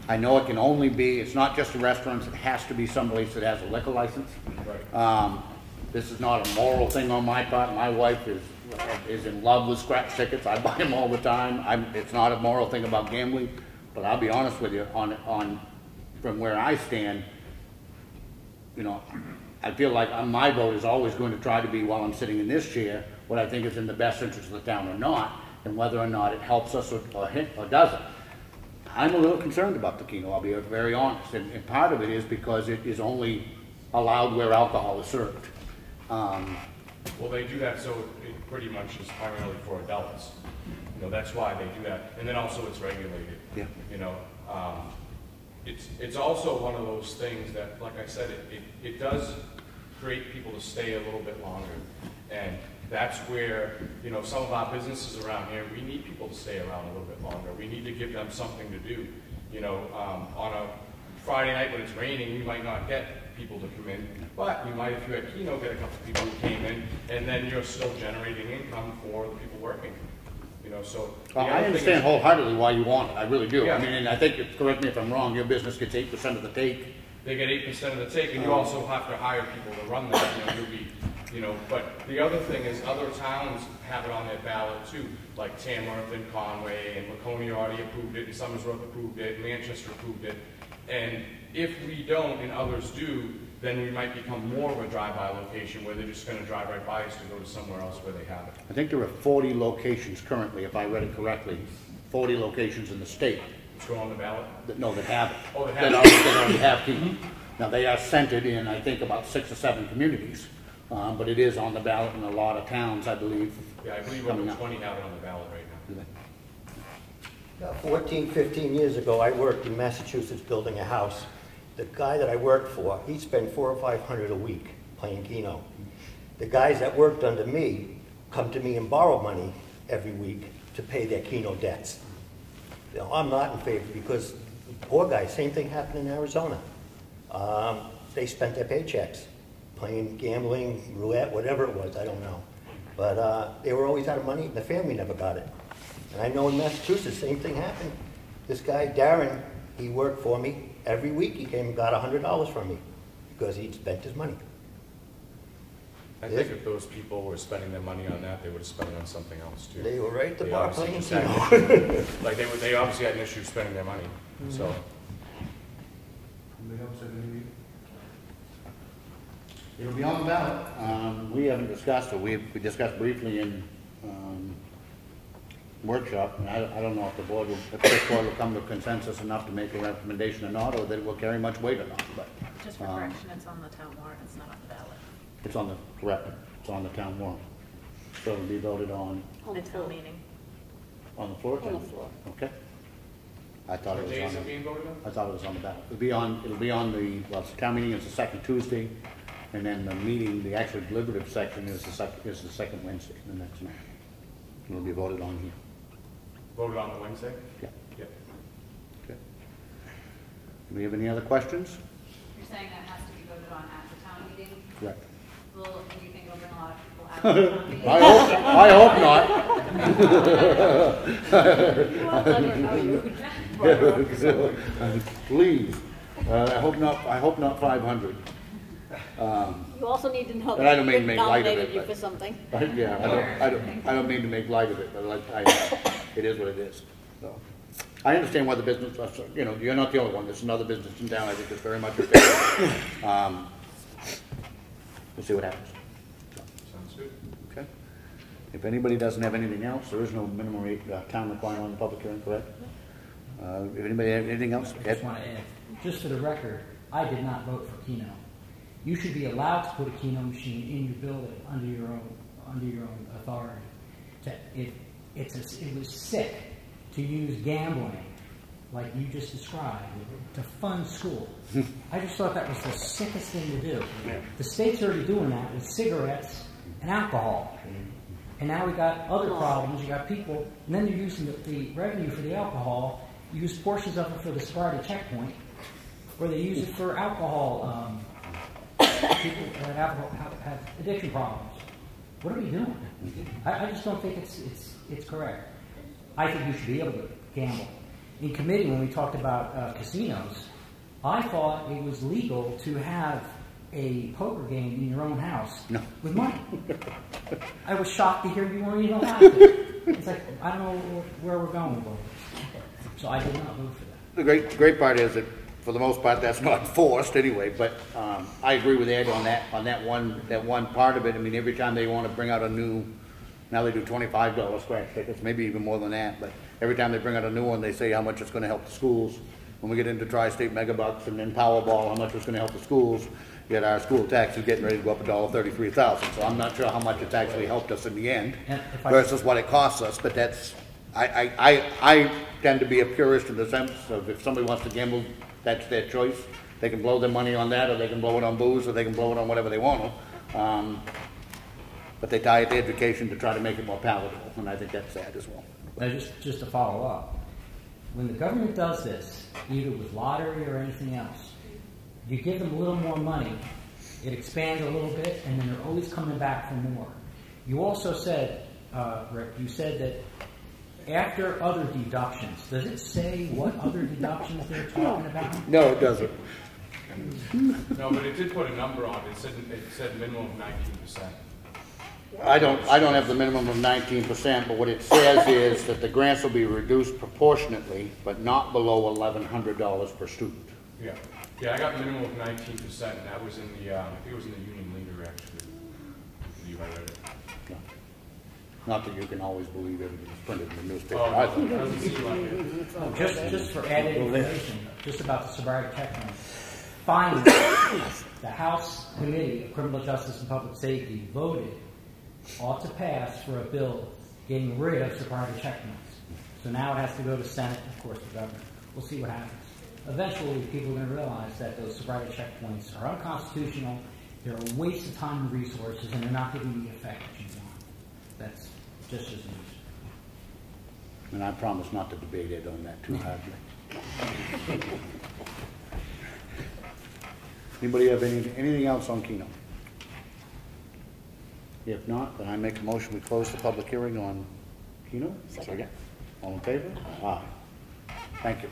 I know it can only be, it's not just the restaurants, it has to be someplace that has a liquor license. Right. This is not a moral thing on my part. My wife is in love with scratch tickets. I buy them all the time. It's not a moral thing about gambling, but I'll be honest with you, from where I stand, you know, I feel like my vote is always going to try to be, while I'm sitting in this chair, what I think is in the best interest of the town or not, and whether or not it helps us or doesn't. I'm a little concerned about the Comeau, I'll be very honest, and part of it is because it is only allowed where alcohol is served. Well, they do that so it pretty much is primarily for adults. You know, that's why they do that, and then also it's regulated. Yeah. You know, it's also one of those things that, like I said, it does create people to stay a little bit longer, and that's where, you know, some of our businesses around here, we need people to stay around a little bit longer. We need to give them something to do. You know, on a Friday night when it's raining, you might not get people to come in, but you might, if you had Comeau, get a couple people who came in, and then you're still generating income for the people working. You know, so I understand wholeheartedly why you want it. I really do. Yeah. I mean, and I think, correct me if I'm wrong, your business gets 8% of the take. They get 8% of the take, and you also have to hire people to run that. You know, you'll be, you know. But the other thing is, other towns have it on their ballot too, like Tamworth and Conway, and Laconia already approved it, and Somersworth approved it, and Manchester approved it. And if we don't, and others do, then we might become more of a drive-by location where they're just going to drive right by us to go to somewhere else where they have it. I think there are 40 locations currently, if I read it correctly, 40 locations in the state. Go on the ballot? No, that have it. Oh, that have it. That already have Comeau. Now, they are centered in, I think, about 6 or 7 communities, but it is on the ballot in a lot of towns, I believe. Yeah, I believe over 20 have it on the ballot right now. About 14, 15 years ago, I worked in Massachusetts building a house. The guy that I worked for, he'd spend $400 or $500 a week playing Comeau. The guys that worked under me come to me and borrow money every week to pay their Comeau debts. You know, I'm not in favor because poor guys, same thing happened in Arizona. They spent their paychecks playing gambling, roulette, whatever it was, I don't know. But they were always out of money and the family never got it. And I know in Massachusetts, same thing happened. This guy, Darren, he worked for me. Every week he came and got $100 from me because he'd spent his money. I think if those people were spending their money on that, they would have spent it on something else too. They were right at the bar playing Comeau. Like they obviously had an issue spending their money. Mm-hmm. So. Anybody else have any? It'll be on the ballot. We haven't discussed it. We discussed briefly in workshop, and I don't know if the board will, if this board will come to consensus enough to make a recommendation or not, or that it will carry much weight or not. But just for correction, it's on the town warrant. It's not on the ballot. It's on the correct. It's on the town warrant, so it'll be voted on. The town meeting. On the floor. On the floor. Okay. I thought it was on. Being voted on? I thought it was on the ballot. It'll be on the. Well, the town meeting is the second Tuesday. And then the meeting, the actual deliberative section is the second Wednesday, the next night. It'll be voted on here. Voted on the Wednesday? Yeah. Yeah. Okay. Do we have any other questions? You're saying that has to be voted on at the town meeting? Correct. Well, do you think it'll bring a lot of people out to the town meeting? I hope not. Please. I hope not 500. You also need to know And I that don't mean to we make light of nominated it, you but- for something. Yeah, I don't mean to make light of it, but it is what it is. So, I understand why the business, you know, you're not the only one. There's another business in town I think that's very much affected. We'll see what happens. Sounds good. Okay. If anybody doesn't have anything else, there is no minimum rate, town requirement on the public hearing, correct? If anybody have anything else? I just want to add, just for the record, I did not vote for Keno. You should be allowed to put a Keno machine in your building under your own authority. It was sick to use gambling, like you just described, to fund school. I just thought that was the sickest thing to do. The state's already doing that with cigarettes and alcohol. And now we got other problems. You got people, and then they're using the revenue for the alcohol, use portions of it for the sobriety checkpoint, or they use it for alcohol. People that have addiction problems. What are we doing? I just don't think it's correct. I think you should be able to gamble. In committee, when we talked about casinos, I thought it was legal to have a poker game in your own house with money. I was shocked to hear you weren't even allowed to. It's like, I don't know where we're going with this. So I did not vote for that. The great part is that, for the most part, that's not forced anyway, but I agree with Ed on that one part of it. I mean, every time they want to bring out a new, now they do $25 scratch tickets, maybe even more than that, but every time they bring out a new one, they say how much it's going to help the schools. When we get into Tri-State Megabucks and then Powerball, how much it's going to help the schools, yet our school tax is getting ready to go up $1.33,000. So I'm not sure how much it's actually helped us in the end versus what it costs us, but that's, I tend to be a purist in the sense of if somebody wants to gamble, that's their choice. They can blow their money on that, or they can blow it on booze, or they can blow it on whatever they want to. But they tie it to education to try to make it more palatable, and I think that's sad as well. Now, just to follow up, when the government does this, either with lottery or anything else, you give them a little more money, it expands a little bit, and then they're always coming back for more. You also said, Rick, you said that after other deductions, does it say what other deductions they're talking about? No, it doesn't. No, but it did put a number on it. It said minimum of 19%. I don't have the minimum of 19%, but what it says is that the grants will be reduced proportionately, but not below $1,100 per student. Yeah. Yeah, I got minimum of 19%, and that was in the, I think it was in the Union Leader, actually. I believe I read it. No. Not that you can always believe everything that's printed in the newspaper. Oh, either. it doesn't seem like it. Just for added information, just about the sobriety checkpoint. Finally, the House Committee of Criminal Justice and Public Safety voted ought to pass for a bill getting rid of sobriety checkpoints. So now it has to go to Senate, of course, the governor. We'll see what happens. Eventually, people are going to realize that those sobriety checkpoints are unconstitutional, they're a waste of time and resources, and they're not giving the effect that you want. That's just as news. And I promise not to debate it on that too hardly. Anybody have anything else on Keno? If not, then I make a motion we close the public hearing on Keno. Second. All in favor? Aye. Thank you.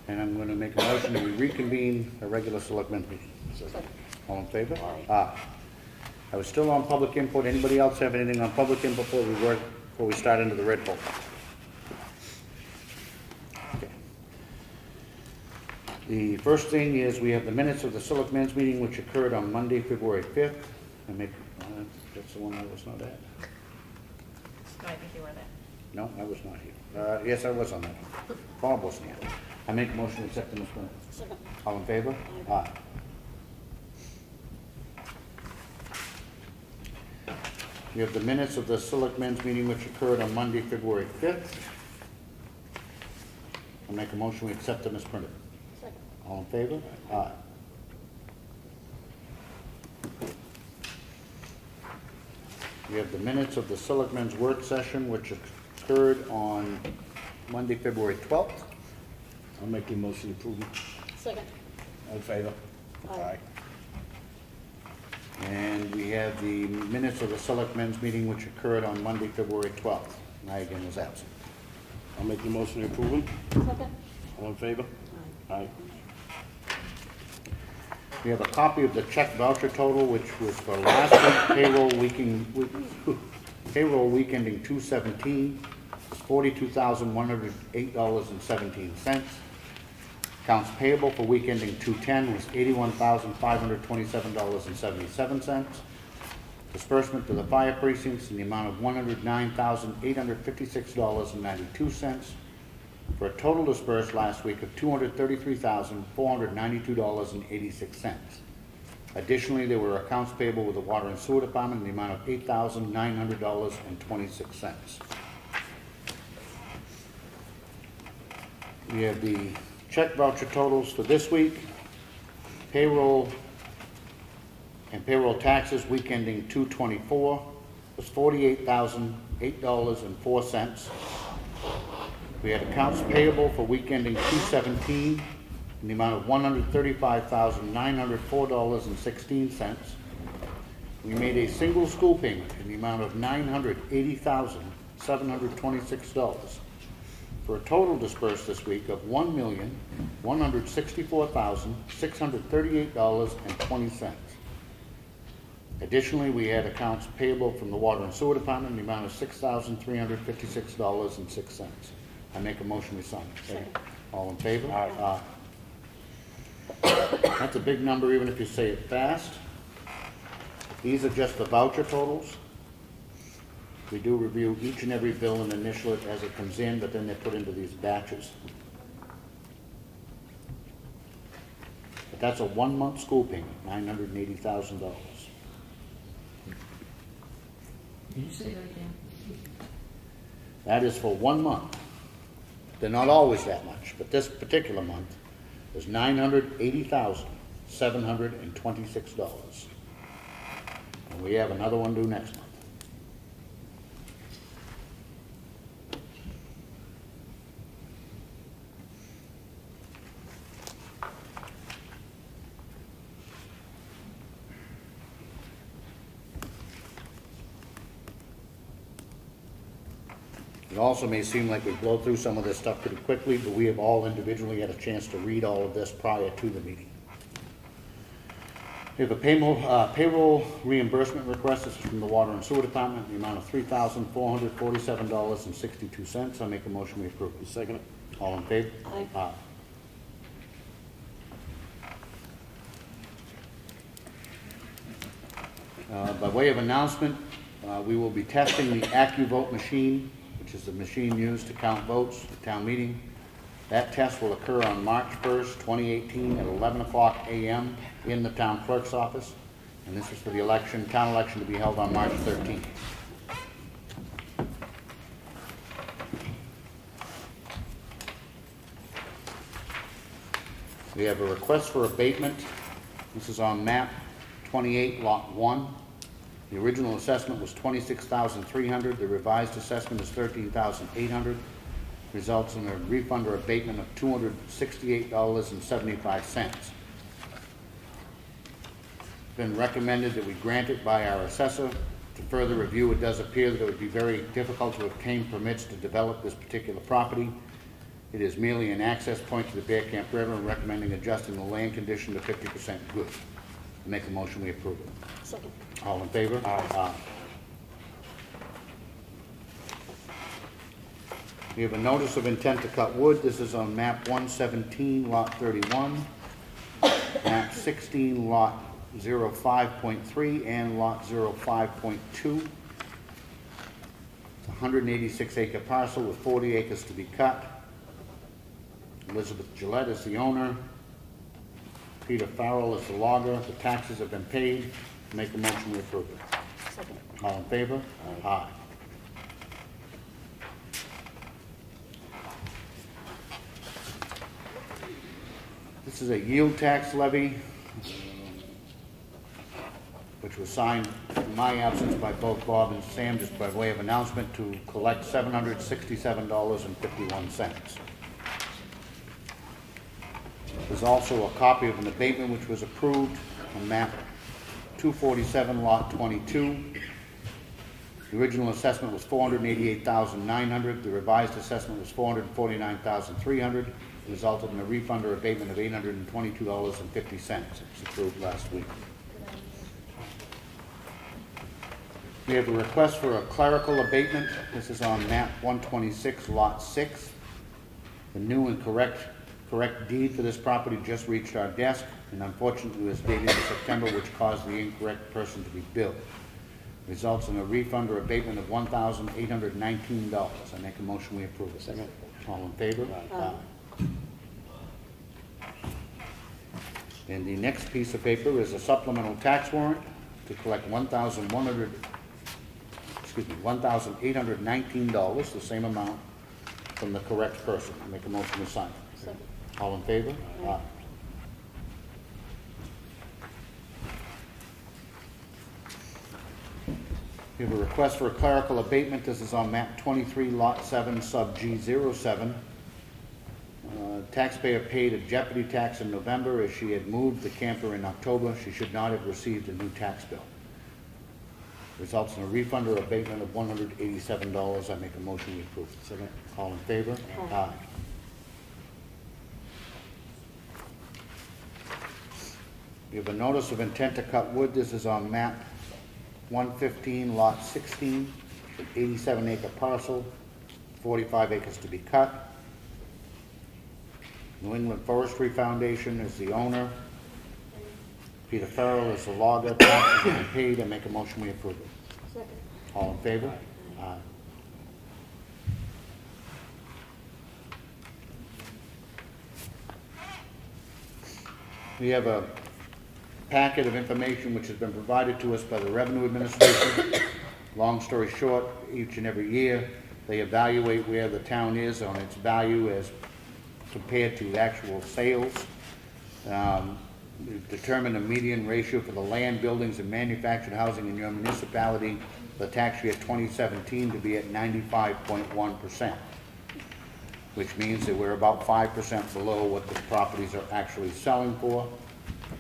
And I'm going to make a motion that we reconvene a regular selectmen meeting. All in favor? Aye. I was still on public input. Anybody else have anything on public input before we start into the red book? Okay. The first thing is we have the minutes of the selectmen's meeting which occurred on Monday, February 5th. That's the one I was not at. I think you were there. No, I was not here. Yes, I was on that one. Bob wasn't here. I make a motion to accept them as printed. All in favor? Aye. We have the minutes of the selectmen's meeting which occurred on Monday, February 5th. I make a motion we accept them as printed. All in favor? Aye. We have the minutes of the Selectmen's work session, which occurred on Monday, February 12th. I'll make the motion to approve. Second. All in favor? Aye. And we have the minutes of the Selectmen's meeting, which occurred on Monday, February 12th. And I again was absent. I'll make the motion to approve them. Second. All in favor? Aye. We have a copy of the check voucher total, which was for last week payroll week ending 2/17, $42,108.17. Accounts payable for week ending 2/10 was $81,527.77. Disbursement to the fire precincts in the amount of $109,856.92, for a total disbursed last week of $233,492.86. Additionally, there were accounts payable with the Water and Sewer Department in the amount of $8,900.26. We have the check voucher totals for this week. Payroll and payroll taxes week ending 2/24 was $48,008.04. We had accounts payable for week ending 2/17 in the amount of $135,904.16. We made a single school payment in the amount of $980,726 for a total disbursed this week of $1,164,638.20. Additionally, we had accounts payable from the Water and Sewer Department in the amount of $6,356.06. I make a motion to sign. Second. All in favor? Aye. That's a big number, even if you say it fast. These are just the voucher totals. We do review each and every bill and initial it as it comes in, but then they're put into these batches. But that's a 1-month school payment, $980,000. Did you say that again? That is for 1 month. They're not always that much, but this particular month is $980,726. And we have another one due next month. It also may seem like we blow through some of this stuff pretty quickly, but we have all individually had a chance to read all of this prior to the meeting. We have a payroll reimbursement request. This is from the Water and Sewer Department in the amount of $3,447.62. I make a motion we approve. Second it. All in favor? Aye. By way of announcement, we will be testing the AccuVote machine, which is the machine used to count votes at town meeting. That test will occur on March 1st, 2018 at 11 o'clock a.m. in the town clerk's office. And this is for the election, town election to be held on March 13th. We have a request for abatement. This is on map 28, lot 1. The original assessment was $26,300. The revised assessment is $13,800. Results in a refund or abatement of $268.75. It's been recommended that we grant it by our assessor. To further review, it does appear that it would be very difficult to obtain permits to develop this particular property. It is merely an access point to the Bear Camp River, and recommending adjusting the land condition to 50% good. I make a motion we approve it. Second. All in favor? Aye. We have a notice of intent to cut wood. This is on map 117, lot 31, map 16, lot 05.3, and lot 05.2. It's a 186-acre parcel with 40 acres to be cut. Elizabeth Gillette is the owner. Peter Farrell is the logger. The taxes have been paid. Make a motion to approve it. Second. All in favor? Aye. This is a yield tax levy. which was signed in my absence by both Bob and Sam, just by way of announcement, to collect $767.51. There's also a copy of an abatement which was approved on map 247, lot 22. The original assessment was $488,900. The revised assessment was $449,300. Resulted in a refund or abatement of $822.50. It was approved last week. We have a request for a clerical abatement. This is on map 126, lot 6. The new and correct deed for this property just reached our desk, and unfortunately was dated in September, which caused the incorrect person to be billed. Results in a refund or abatement of $1,819. I make a motion we approve it. Second. All in favor? Aye. And the next piece of paper is a supplemental tax warrant to collect $1,819, the same amount, from the correct person. I make a motion to sign. Second. All in favor? Aye. We have a request for a clerical abatement. This is on map 23, lot 7, sub G07. Taxpayer paid a jeopardy tax in November. As she had moved the camper in October, she should not have received a new tax bill. Results in a refund or abatement of $187. I make a motion we approve. Second. All in favor? Aye. We have a notice of intent to cut wood. This is on map 115, lot 16, an 87-acre parcel, 45 acres to be cut. New England Forestry Foundation is the owner. Peter Farrell is the logger. Taxes have been paid. I make a motion we approve it. Second. All in favor? Aye. We have a packet of information which has been provided to us by the Revenue Administration. Long story short, each and every year they evaluate where the town is on its value as compared to actual sales. We've determined a median ratio for the land, buildings, and manufactured housing in your municipality for the tax year 2017 to be at 95.1%, which means that we're about 5% below what the properties are actually selling for.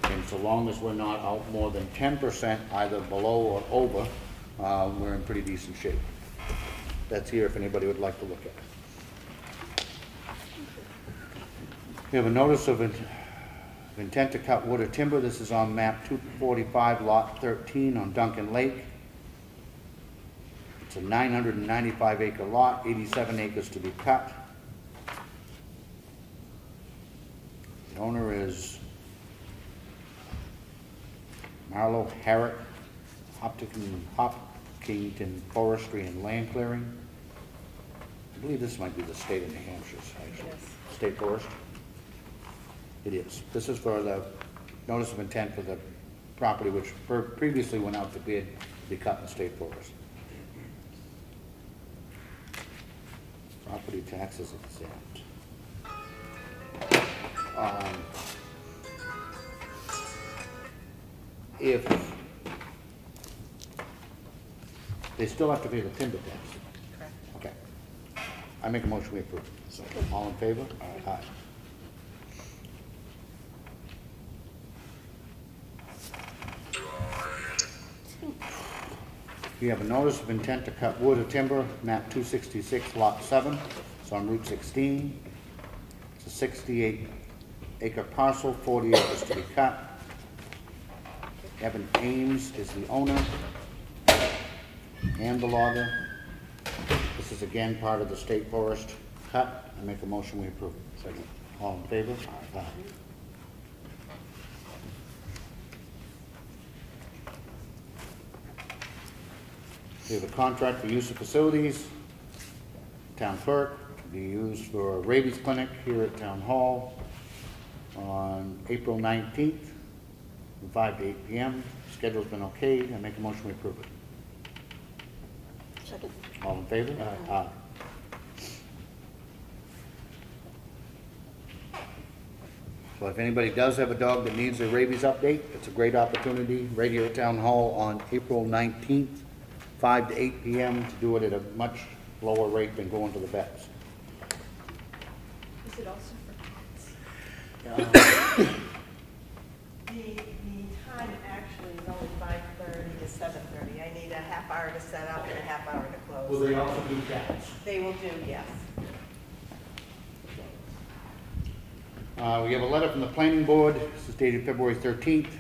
And so long as we're not out more than 10% either below or over, we're in pretty decent shape. That's here if anybody would like to look at it. We have a notice of intent to cut wood or timber. This is on map 245, lot 13 on Duncan Lake. It's a 995-acre lot, 87 acres to be cut. The owner is Marlo Herrick, Hopkinton Forestry and Land Clearing. I believe this might be the state of New Hampshire's, actually. State Forest. It is. This is for the notice of intent for the property which previously went out to bid to be cut in the state forest. Property taxes exempt. If they still have to pay the timber tax. Correct. Okay. I make a motion we approve. So, all in favor? Aye. We have a notice of intent to cut wood or timber, map 266, lot 7. It's on Route 16. It's a 68-acre parcel, 40 acres to be cut. Evan Ames is the owner and the logger. This is again part of the state forest cut. I make a motion we approve it. Second. All in favor? Aye. We have a contract for use of facilities. Town clerk to be used for a rabies clinic here at Town Hall on April 19th from 5 to 8 p.m. Schedule's been okayed. I make a motion we approve it. Second. All in favor? Aye. So if anybody does have a dog that needs a rabies update, it's a great opportunity, right here at Town Hall on April 19th, 5 to 8 p.m. to do it at a much lower rate than going to the vets. Is it also for The time actually is only 5:30 to 7:30. I need a half hour to set up and a half hour to close. Will they also do cats? They will do, yes. We have a letter from the planning board. This is dated February 13th.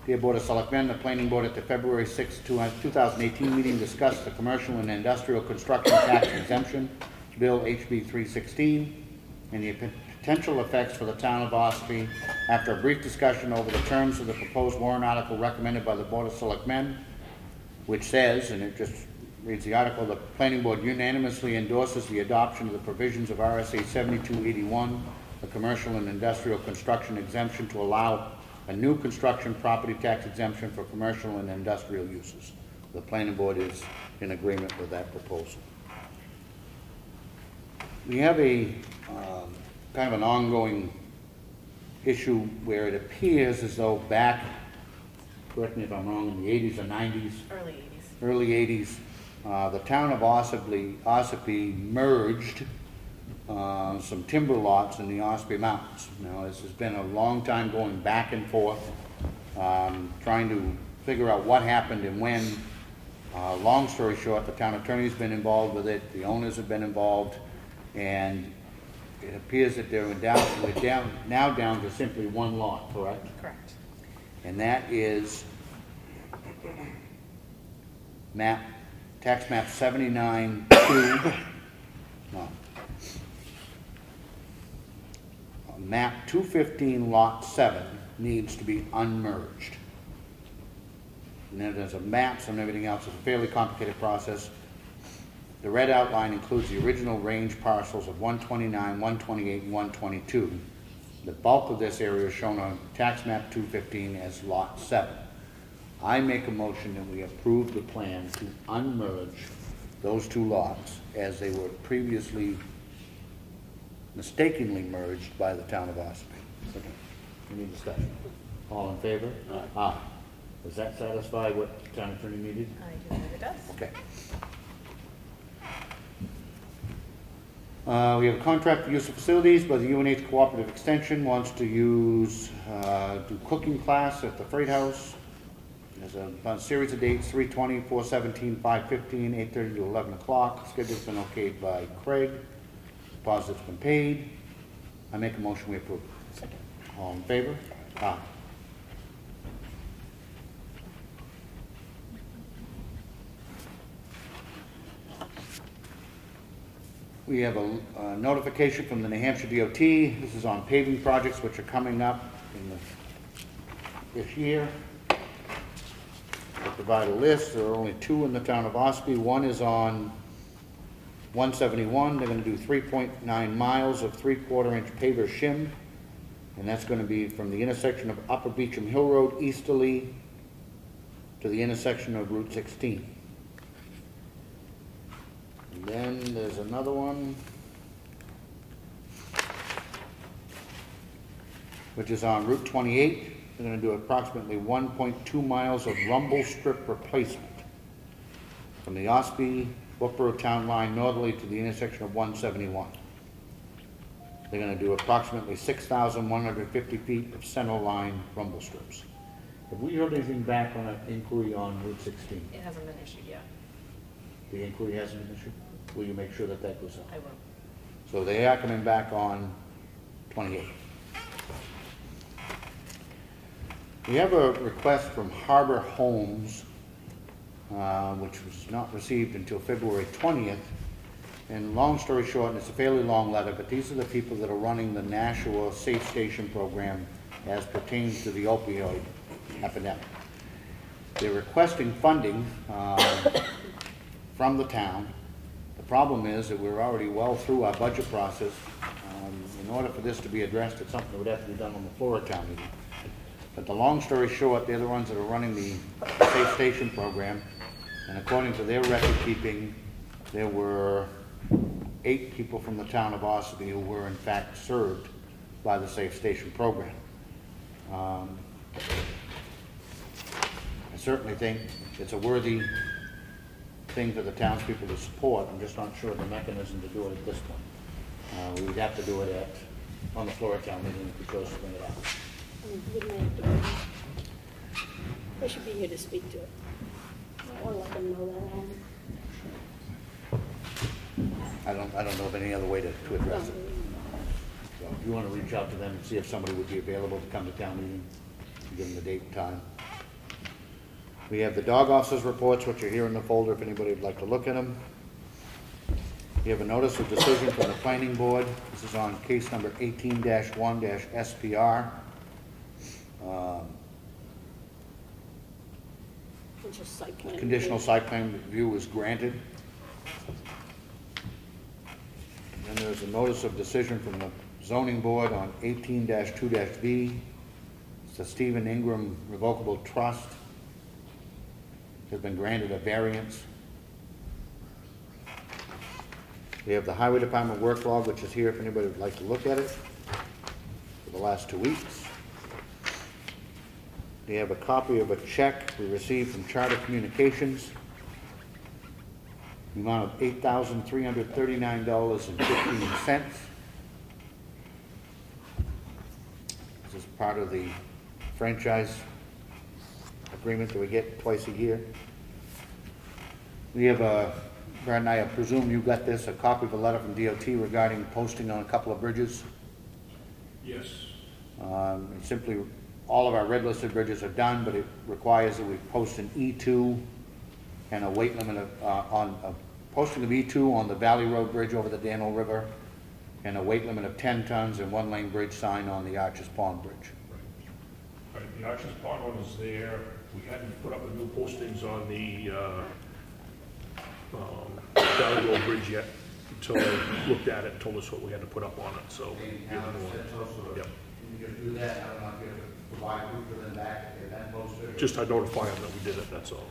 Dear Board of Selectmen, the planning board at the February 6, 2018 meeting discussed the commercial and industrial construction tax exemption bill HB 316 and the potential effects for the town of Ossipee. After a brief discussion over the terms of the proposed warrant article recommended by the Board of Selectmen, which says, and it just reads the article, the planning board unanimously endorses the adoption of the provisions of RSA 7281, the commercial and industrial construction exemption, to allow a new construction property tax exemption for commercial and industrial uses. The planning board is in agreement with that proposal. We have a kind of an ongoing issue where it appears as though back, correct me if I'm wrong, in the 80s or 90s, early 80s, the town of Ossipee merged some timber lots in the Ossipee Mountains. Now, this has been a long time going back and forth, trying to figure out what happened and when. Long story short, the town attorney's been involved with it, the owners have been involved, and it appears that we're now down to simply one lot, correct? Correct. And that is tax map 79-2, no. Map 215 lot 7 needs to be unmerged. And then there's a maps and everything else. It's a fairly complicated process. The red outline includes the original range parcels of 129, 128, and 122. The bulk of this area is shown on tax map 215 as lot 7. I make a motion that we approve the plan to unmerge those two lots as they were previously mistakenly merged by the town of Ossipee. Okay. Any discussion? All in favor? Aye. Does that satisfy what the town attorney needed? I do believe it does. Okay. We have a contract for use of facilities, but the UNH Cooperative Extension wants to use, do cooking class at the Freight House. There's a series of dates, 3/20, 4/17, 5/15, 8:30 to 11 o'clock. Schedule's been okayed by Craig. Deposit's been paid. I make a motion we approve. Second. All in favor? Aye. We have a notification from the New Hampshire DOT. This is on paving projects which are coming up this year. They provide a list. There are only two in the town of Ossipee. One is on 171. They're going to do 3.9 miles of 3/4 inch paver shim, and that's going to be from the intersection of Upper Beecham Hill Road easterly to the intersection of Route 16. And then there's another one which is on Route 28. They're going to do approximately 1.2 miles of rumble strip replacement from the Ossipee Brookborough Town Line northerly to the intersection of 171. They're going to do approximately 6,150 feet of center line rumble strips. Have we heard anything back on an inquiry on Route 16? It hasn't been issued yet. The inquiry hasn't been issued? Will you make sure that that goes out? I will. So they are coming back on 28. We have a request from Harbor Homes, which was not received until February 20th. And long story short, and it's a fairly long letter, but these are the people that are running the Nashua Safe Station program as pertains to the opioid epidemic. They're requesting funding from the town. The problem is that we're already well through our budget process. In order for this to be addressed, it's something that would have to be done on the floor of town meeting. But the long story short, they're the ones that are running the Safe Station program, and according to their record keeping, there were 8 people from the town of Ossipee who were in fact served by the Safe Station program. I certainly think it's a worthy thing for the townspeople to support. I'm just not sure of the mechanism to do it at this point. We'd have to do it on the floor of town meeting if we chose to bring it out. They should be here to speak to it. I want to let them know that. I don't know of any other way to address it. So if you want to reach out to them and see if somebody would be available to come to town meeting, give them the date and time. We have the dog officers' reports, which are here in the folder if anybody would like to look at them. We have a notice of decision from the planning board. This is on case number 18-1-SPR. Conditional site plan review was granted. And then there's a notice of decision from the zoning board on 18-2-V. It's the Stephen Ingram Revocable Trust. Has been granted a variance. We have the Highway Department work log, which is here if anybody would like to look at it for the last 2 weeks. We have a copy of a check we received from Charter Communications, the amount of $8,339.15. This is part of the franchise agreement that we get twice a year. We have Brad and I presume you got this, a copy of a letter from DOT regarding posting on a couple of bridges. Yes. Simply, all of our red listed bridges are done, but it requires that we post an E2 and a weight limit of, posting of E2 on the Valley Road Bridge over the Danville River, and a weight limit of 10 tons and 1-lane bridge sign on the Arches Pond Bridge. Right. The Arches Pond one is there. We hadn't put up the new postings on the Valley Road Bridge yet until they looked at it and told us what we had to put up on it. So, Yep. You can do that. I don't know if you have to provide proof for them back if they're that posted. just I notify them that we did it, that's all.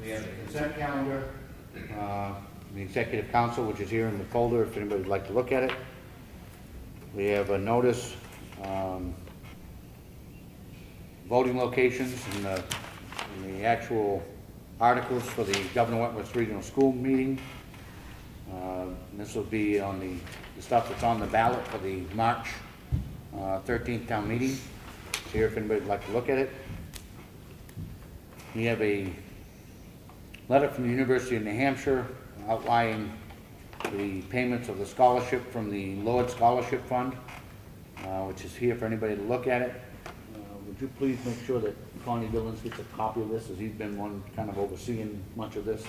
We have the consent calendar, the executive council, which is here in the folder if anybody would like to look at it. We have a notice, voting locations and the actual articles for the Governor Wentworth Regional School meeting. This will be on the stuff that's on the ballot for the March 13th town meeting. It's here if anybody would like to look at it. We have a letter from the University of New Hampshire outlining the payments of the scholarship from the Lord Scholarship Fund, which is here for anybody to look at it. Would you please make sure that Connie Billings gets a copy of this, as he's been one kind of overseeing much of this?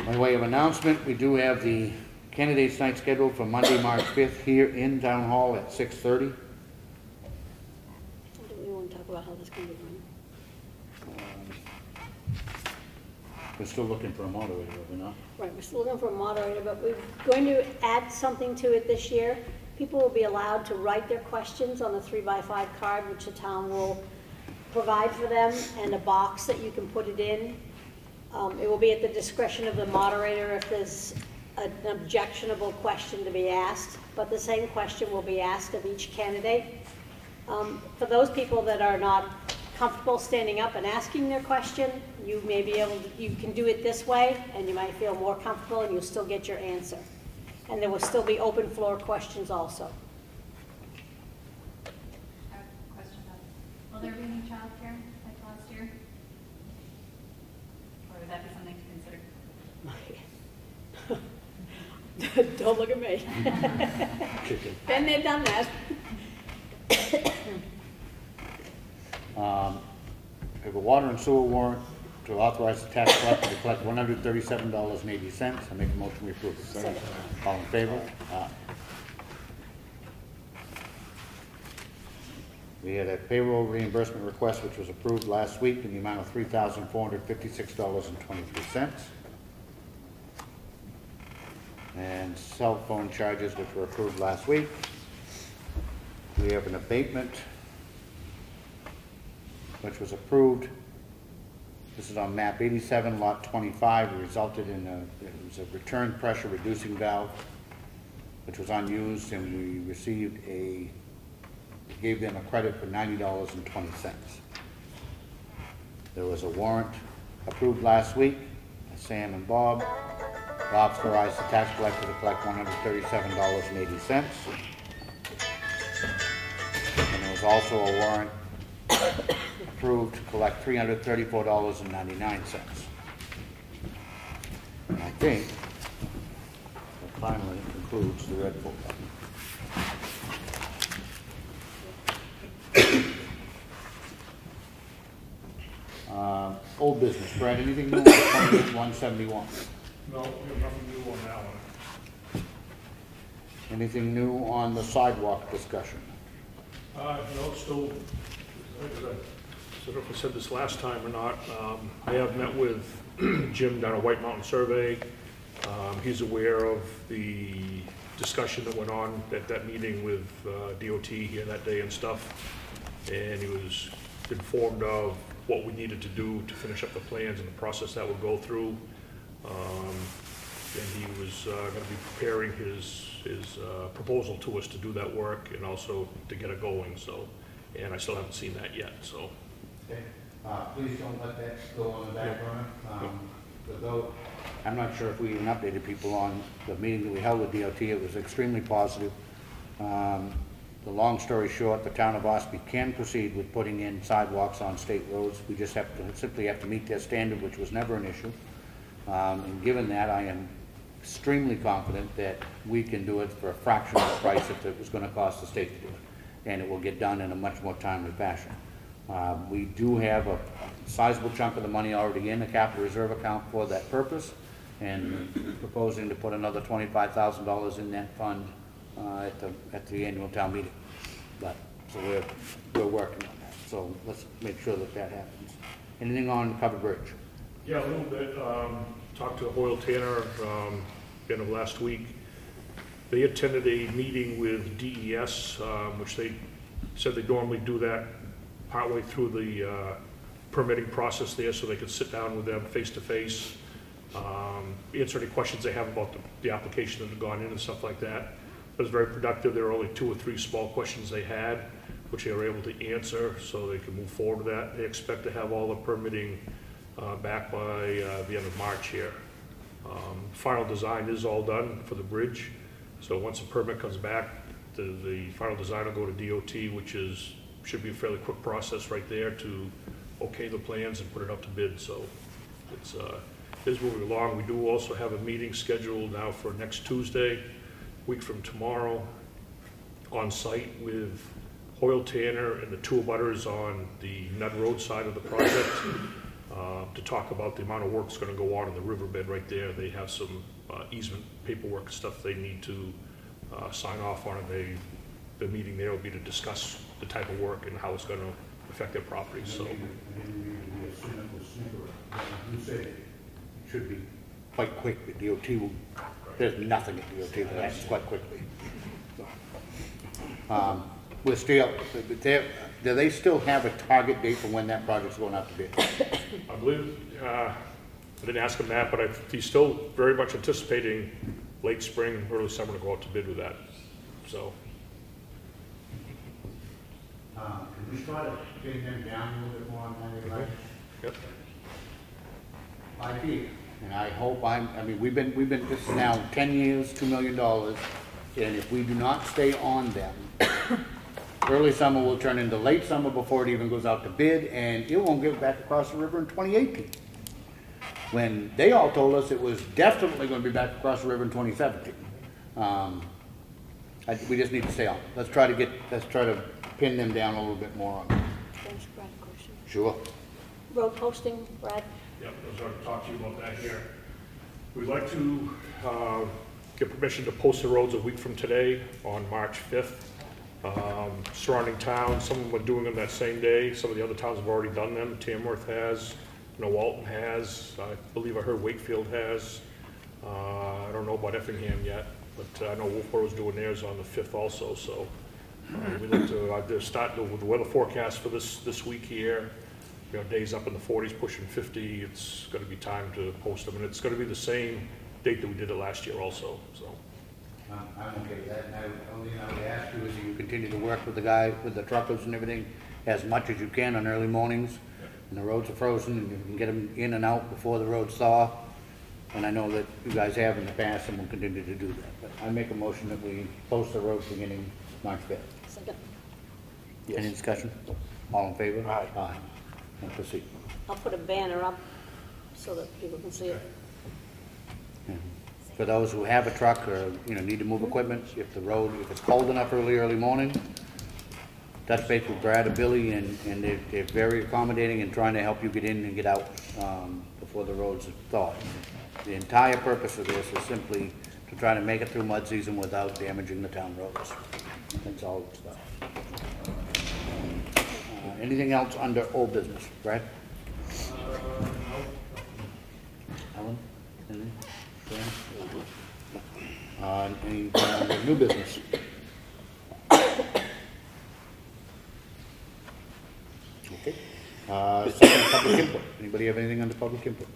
By way of announcement, we do have the candidates night scheduled for Monday, March 5th here in Town Hall at 6:30. Do we want to talk about how this can be run? We're still looking for a moderator, are we not? Right, we're still looking for a moderator, but we're going to add something to it this year. People will be allowed to write their questions on a 3x5 card, which the town will provide for them, and a box that you can put it in. It will be at the discretion of the moderator if there's an objectionable question to be asked, but the same question will be asked of each candidate. For those people that are not comfortable standing up and asking their question, you may be able to, you can do it this way, and you might feel more comfortable and you'll still get your answer. And there will still be open floor questions also. I have a question about, will there be any childcare like last year? Or would that be something to consider? Don't look at me. Been there, done that. We have a water and sewer warrant to authorize the tax collector to collect $137.80. I make a motion we approve. Second. All in favor? We had a payroll reimbursement request which was approved last week in the amount of $3,456.23. And cell phone charges which were approved last week. We have an abatement which was approved. This is on map 87, lot 25. It resulted in it was a return pressure reducing valve. which was unused, and we gave them a credit for $90.20. There was a warrant approved last week by Sam and Bob. Authorized the tax collector to collect $137.80. And there was also a warrant approved to collect $334.99. And I think that finally concludes the red folder. Old business, Brad, anything new on 171? No, we have nothing new on that one. Anything new on the sidewalk discussion? No, still, I don't know if I said this last time or not. I have met with Jim down at White Mountain Survey. He's aware of the discussion that went on at that meeting with DOT here that day and stuff. And he was informed of what we needed to do to finish up the plans and the process that would go through. And he was going to be preparing his proposal to us to do that work and also to get it going. So, and I still haven't seen that yet. So, okay. Please don't let that go on the back burner. Though I'm not sure if we even updated people on the meeting that we held with DOT. It was extremely positive. The long story short, the town of Ossipee can proceed with putting in sidewalks on state roads. We just simply have to meet their standard, which was never an issue. And given that, I am extremely confident that we can do it for a fraction of the price if it was going to cost the state to do it. And it will get done in a much more timely fashion. We do have a sizable chunk of the money already in the capital reserve account for that purpose, and proposing to put another $25,000 in that fund at the annual town meeting. But so we're working on that. So let's make sure that that happens. Anything on Covered Bridge? Yeah, a little bit. Talked to Hoyle Tanner end of last week. They attended a meeting with DES, which they said they normally do that partway through the permitting process there, so they could sit down with them face to face, answer any questions they have about the application that had gone in and stuff like that. It was very productive. There were only 2 or 3 small questions they had, which they were able to answer, so they could move forward with that. They expect to have all the permitting back by the end of March here. Final design is all done for the bridge, so once the permit comes back, the final design will go to DOT, which should be a fairly quick process right there to okay the plans and put it up to bid. So it's moving along. We do also have a meeting scheduled now for next Tuesday, week from tomorrow, on site with Hoyle Tanner and the 2 abutters on the Nudd Road side of the project to talk about the amount of work that's going to go on in the riverbed right there. They have some easement paperwork stuff they need to sign off on, and the meeting there will be to discuss the type of work and how it's going to affect their property. So, You said it should be quite quick. The DOT will. There's nothing at DOT that acts quite quickly. We're still. Do they still have a target date for when that project's going out to bid? I believe, I didn't ask him that, but he's still very much anticipating late spring, early summer to go out to bid with that. So. Can we try to pin them down a little bit more on that? Yep. I feel, and I hope I mean, we've been, this is now 10 years, $2 million, and if we do not stay on them, early summer will turn into late summer before it even goes out to bid, and it won't get back across the river in 2018. When they all told us it was definitely going to be back across the river in 2017. We just need to stay on. Let's try to pin them down a little bit more on it. Thanks, Brad, a question. Sure. Road posting, Brad? Yep, I was going to talk to you about that here. We'd like to get permission to post the roads a week from today on March 5th. Surrounding towns, some of them are doing them that same day. Some of the other towns have already done them. Tamworth has, Walton has, I believe I heard Wakefield has. I don't know about Effingham yet, but I know Wolfboro's doing theirs on the 5th also. So we'd like to start with the weather forecast for this week here. You know, days up in the 40s, pushing 50. It's going to be time to post them, and it's going to be the same date that we did it last year also. So. I'm okay with that, and only thing I would ask you is you continue to work with the guy, with the truckers and everything, as much as you can on early mornings, and the roads are frozen, and you can get them in and out before the roads thaw, and I know that you guys have in the past, and will continue to do that, but I make a motion that we post the roads beginning March 5th. Second. Any discussion? All in favor? Aye. Aye. And proceed. I'll put a banner up so that people can see it. For those who have a truck or, need to move equipment, if it's cold enough early morning, touch base with Brad or Billy, and they're very accommodating in trying to help you get in and get out before the roads are thawed. The entire purpose of this is simply to try to make it through mud season without damaging the town roads. That's all it's about. Anything else under old business, Brad? Alan? Anything? Any new business? Okay. Second, public input. Anybody have anything under public input?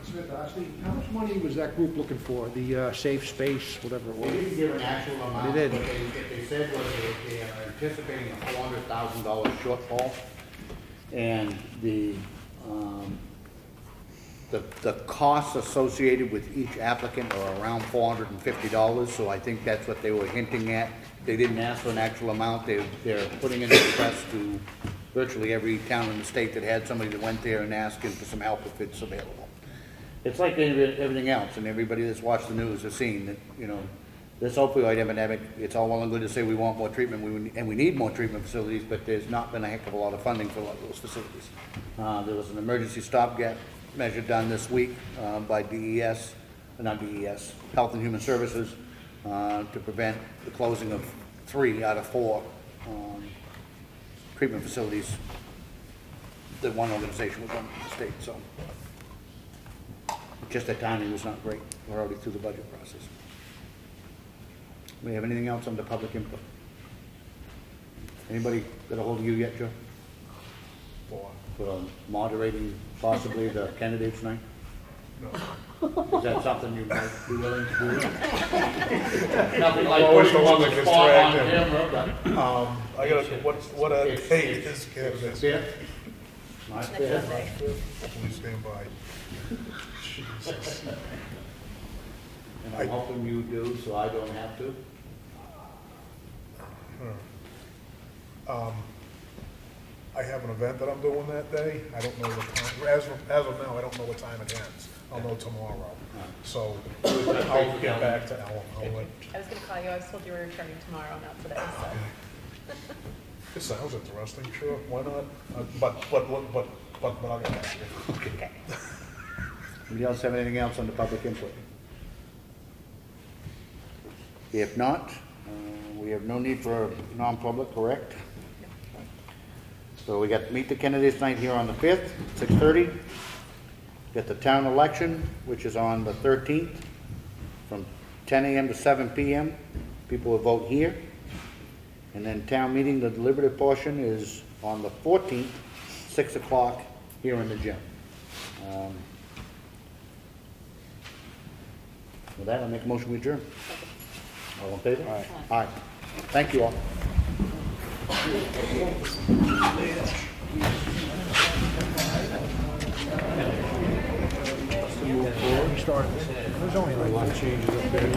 Smith, how much money was that group looking for? The safe space, whatever it was? They didn't give an actual amount. They didn't. What they said was they are anticipating a $400,000 shortfall, and the costs associated with each applicant are around $450, so I think that's what they were hinting at. They didn't ask for an actual amount. They're putting in a request to virtually every town in the state that had somebody that went there and asking for some help if it's available. It's like everything else, and everybody that's watched the news has seen that, this opioid epidemic, it's all well and good to say we want more treatment, and we need more treatment facilities, but there's not been a heck of a lot of funding for a lot of those facilities. There was an emergency stopgap measure done this week by Health and Human Services, to prevent the closing of 3 out of 4 treatment facilities that one organization was running in the state. So just that timing was not great. We're already through the budget process. Do we have anything else under public input? Anybody got a hold of you yet, Joe? For moderating possibly the candidates night? No. Is that something you might be willing to do? Nothing like always putting the one on that the gets spot on dragged in. camera, but, I got what a date is candidates. March 5th. Please stand by. Jesus. And I'm hoping you do, so I don't have to. I have an event that I'm doing that day. I don't know what time. As of now, I don't know what time it ends. I'll know tomorrow. So I'll get back to Ellen. I was going to call you. I was told you were returning tomorrow, not today. So. It sounds interesting. Sure, why not? But I'll get back to you. Okay. Anybody else have anything else on the public input? If not, we have no need for non-public, correct? So we got meet the candidates night here on the 5th, 6:30. Got the town election, which is on the 13th, from 10 a.m. to 7 p.m. People will vote here. And then town meeting, the deliberative portion is on the 14th, 6 o'clock here in the gym. With that, I'll make a motion to adjourn. All in favor? Aye. Aye. Thank you all. There's only like 1 change up there.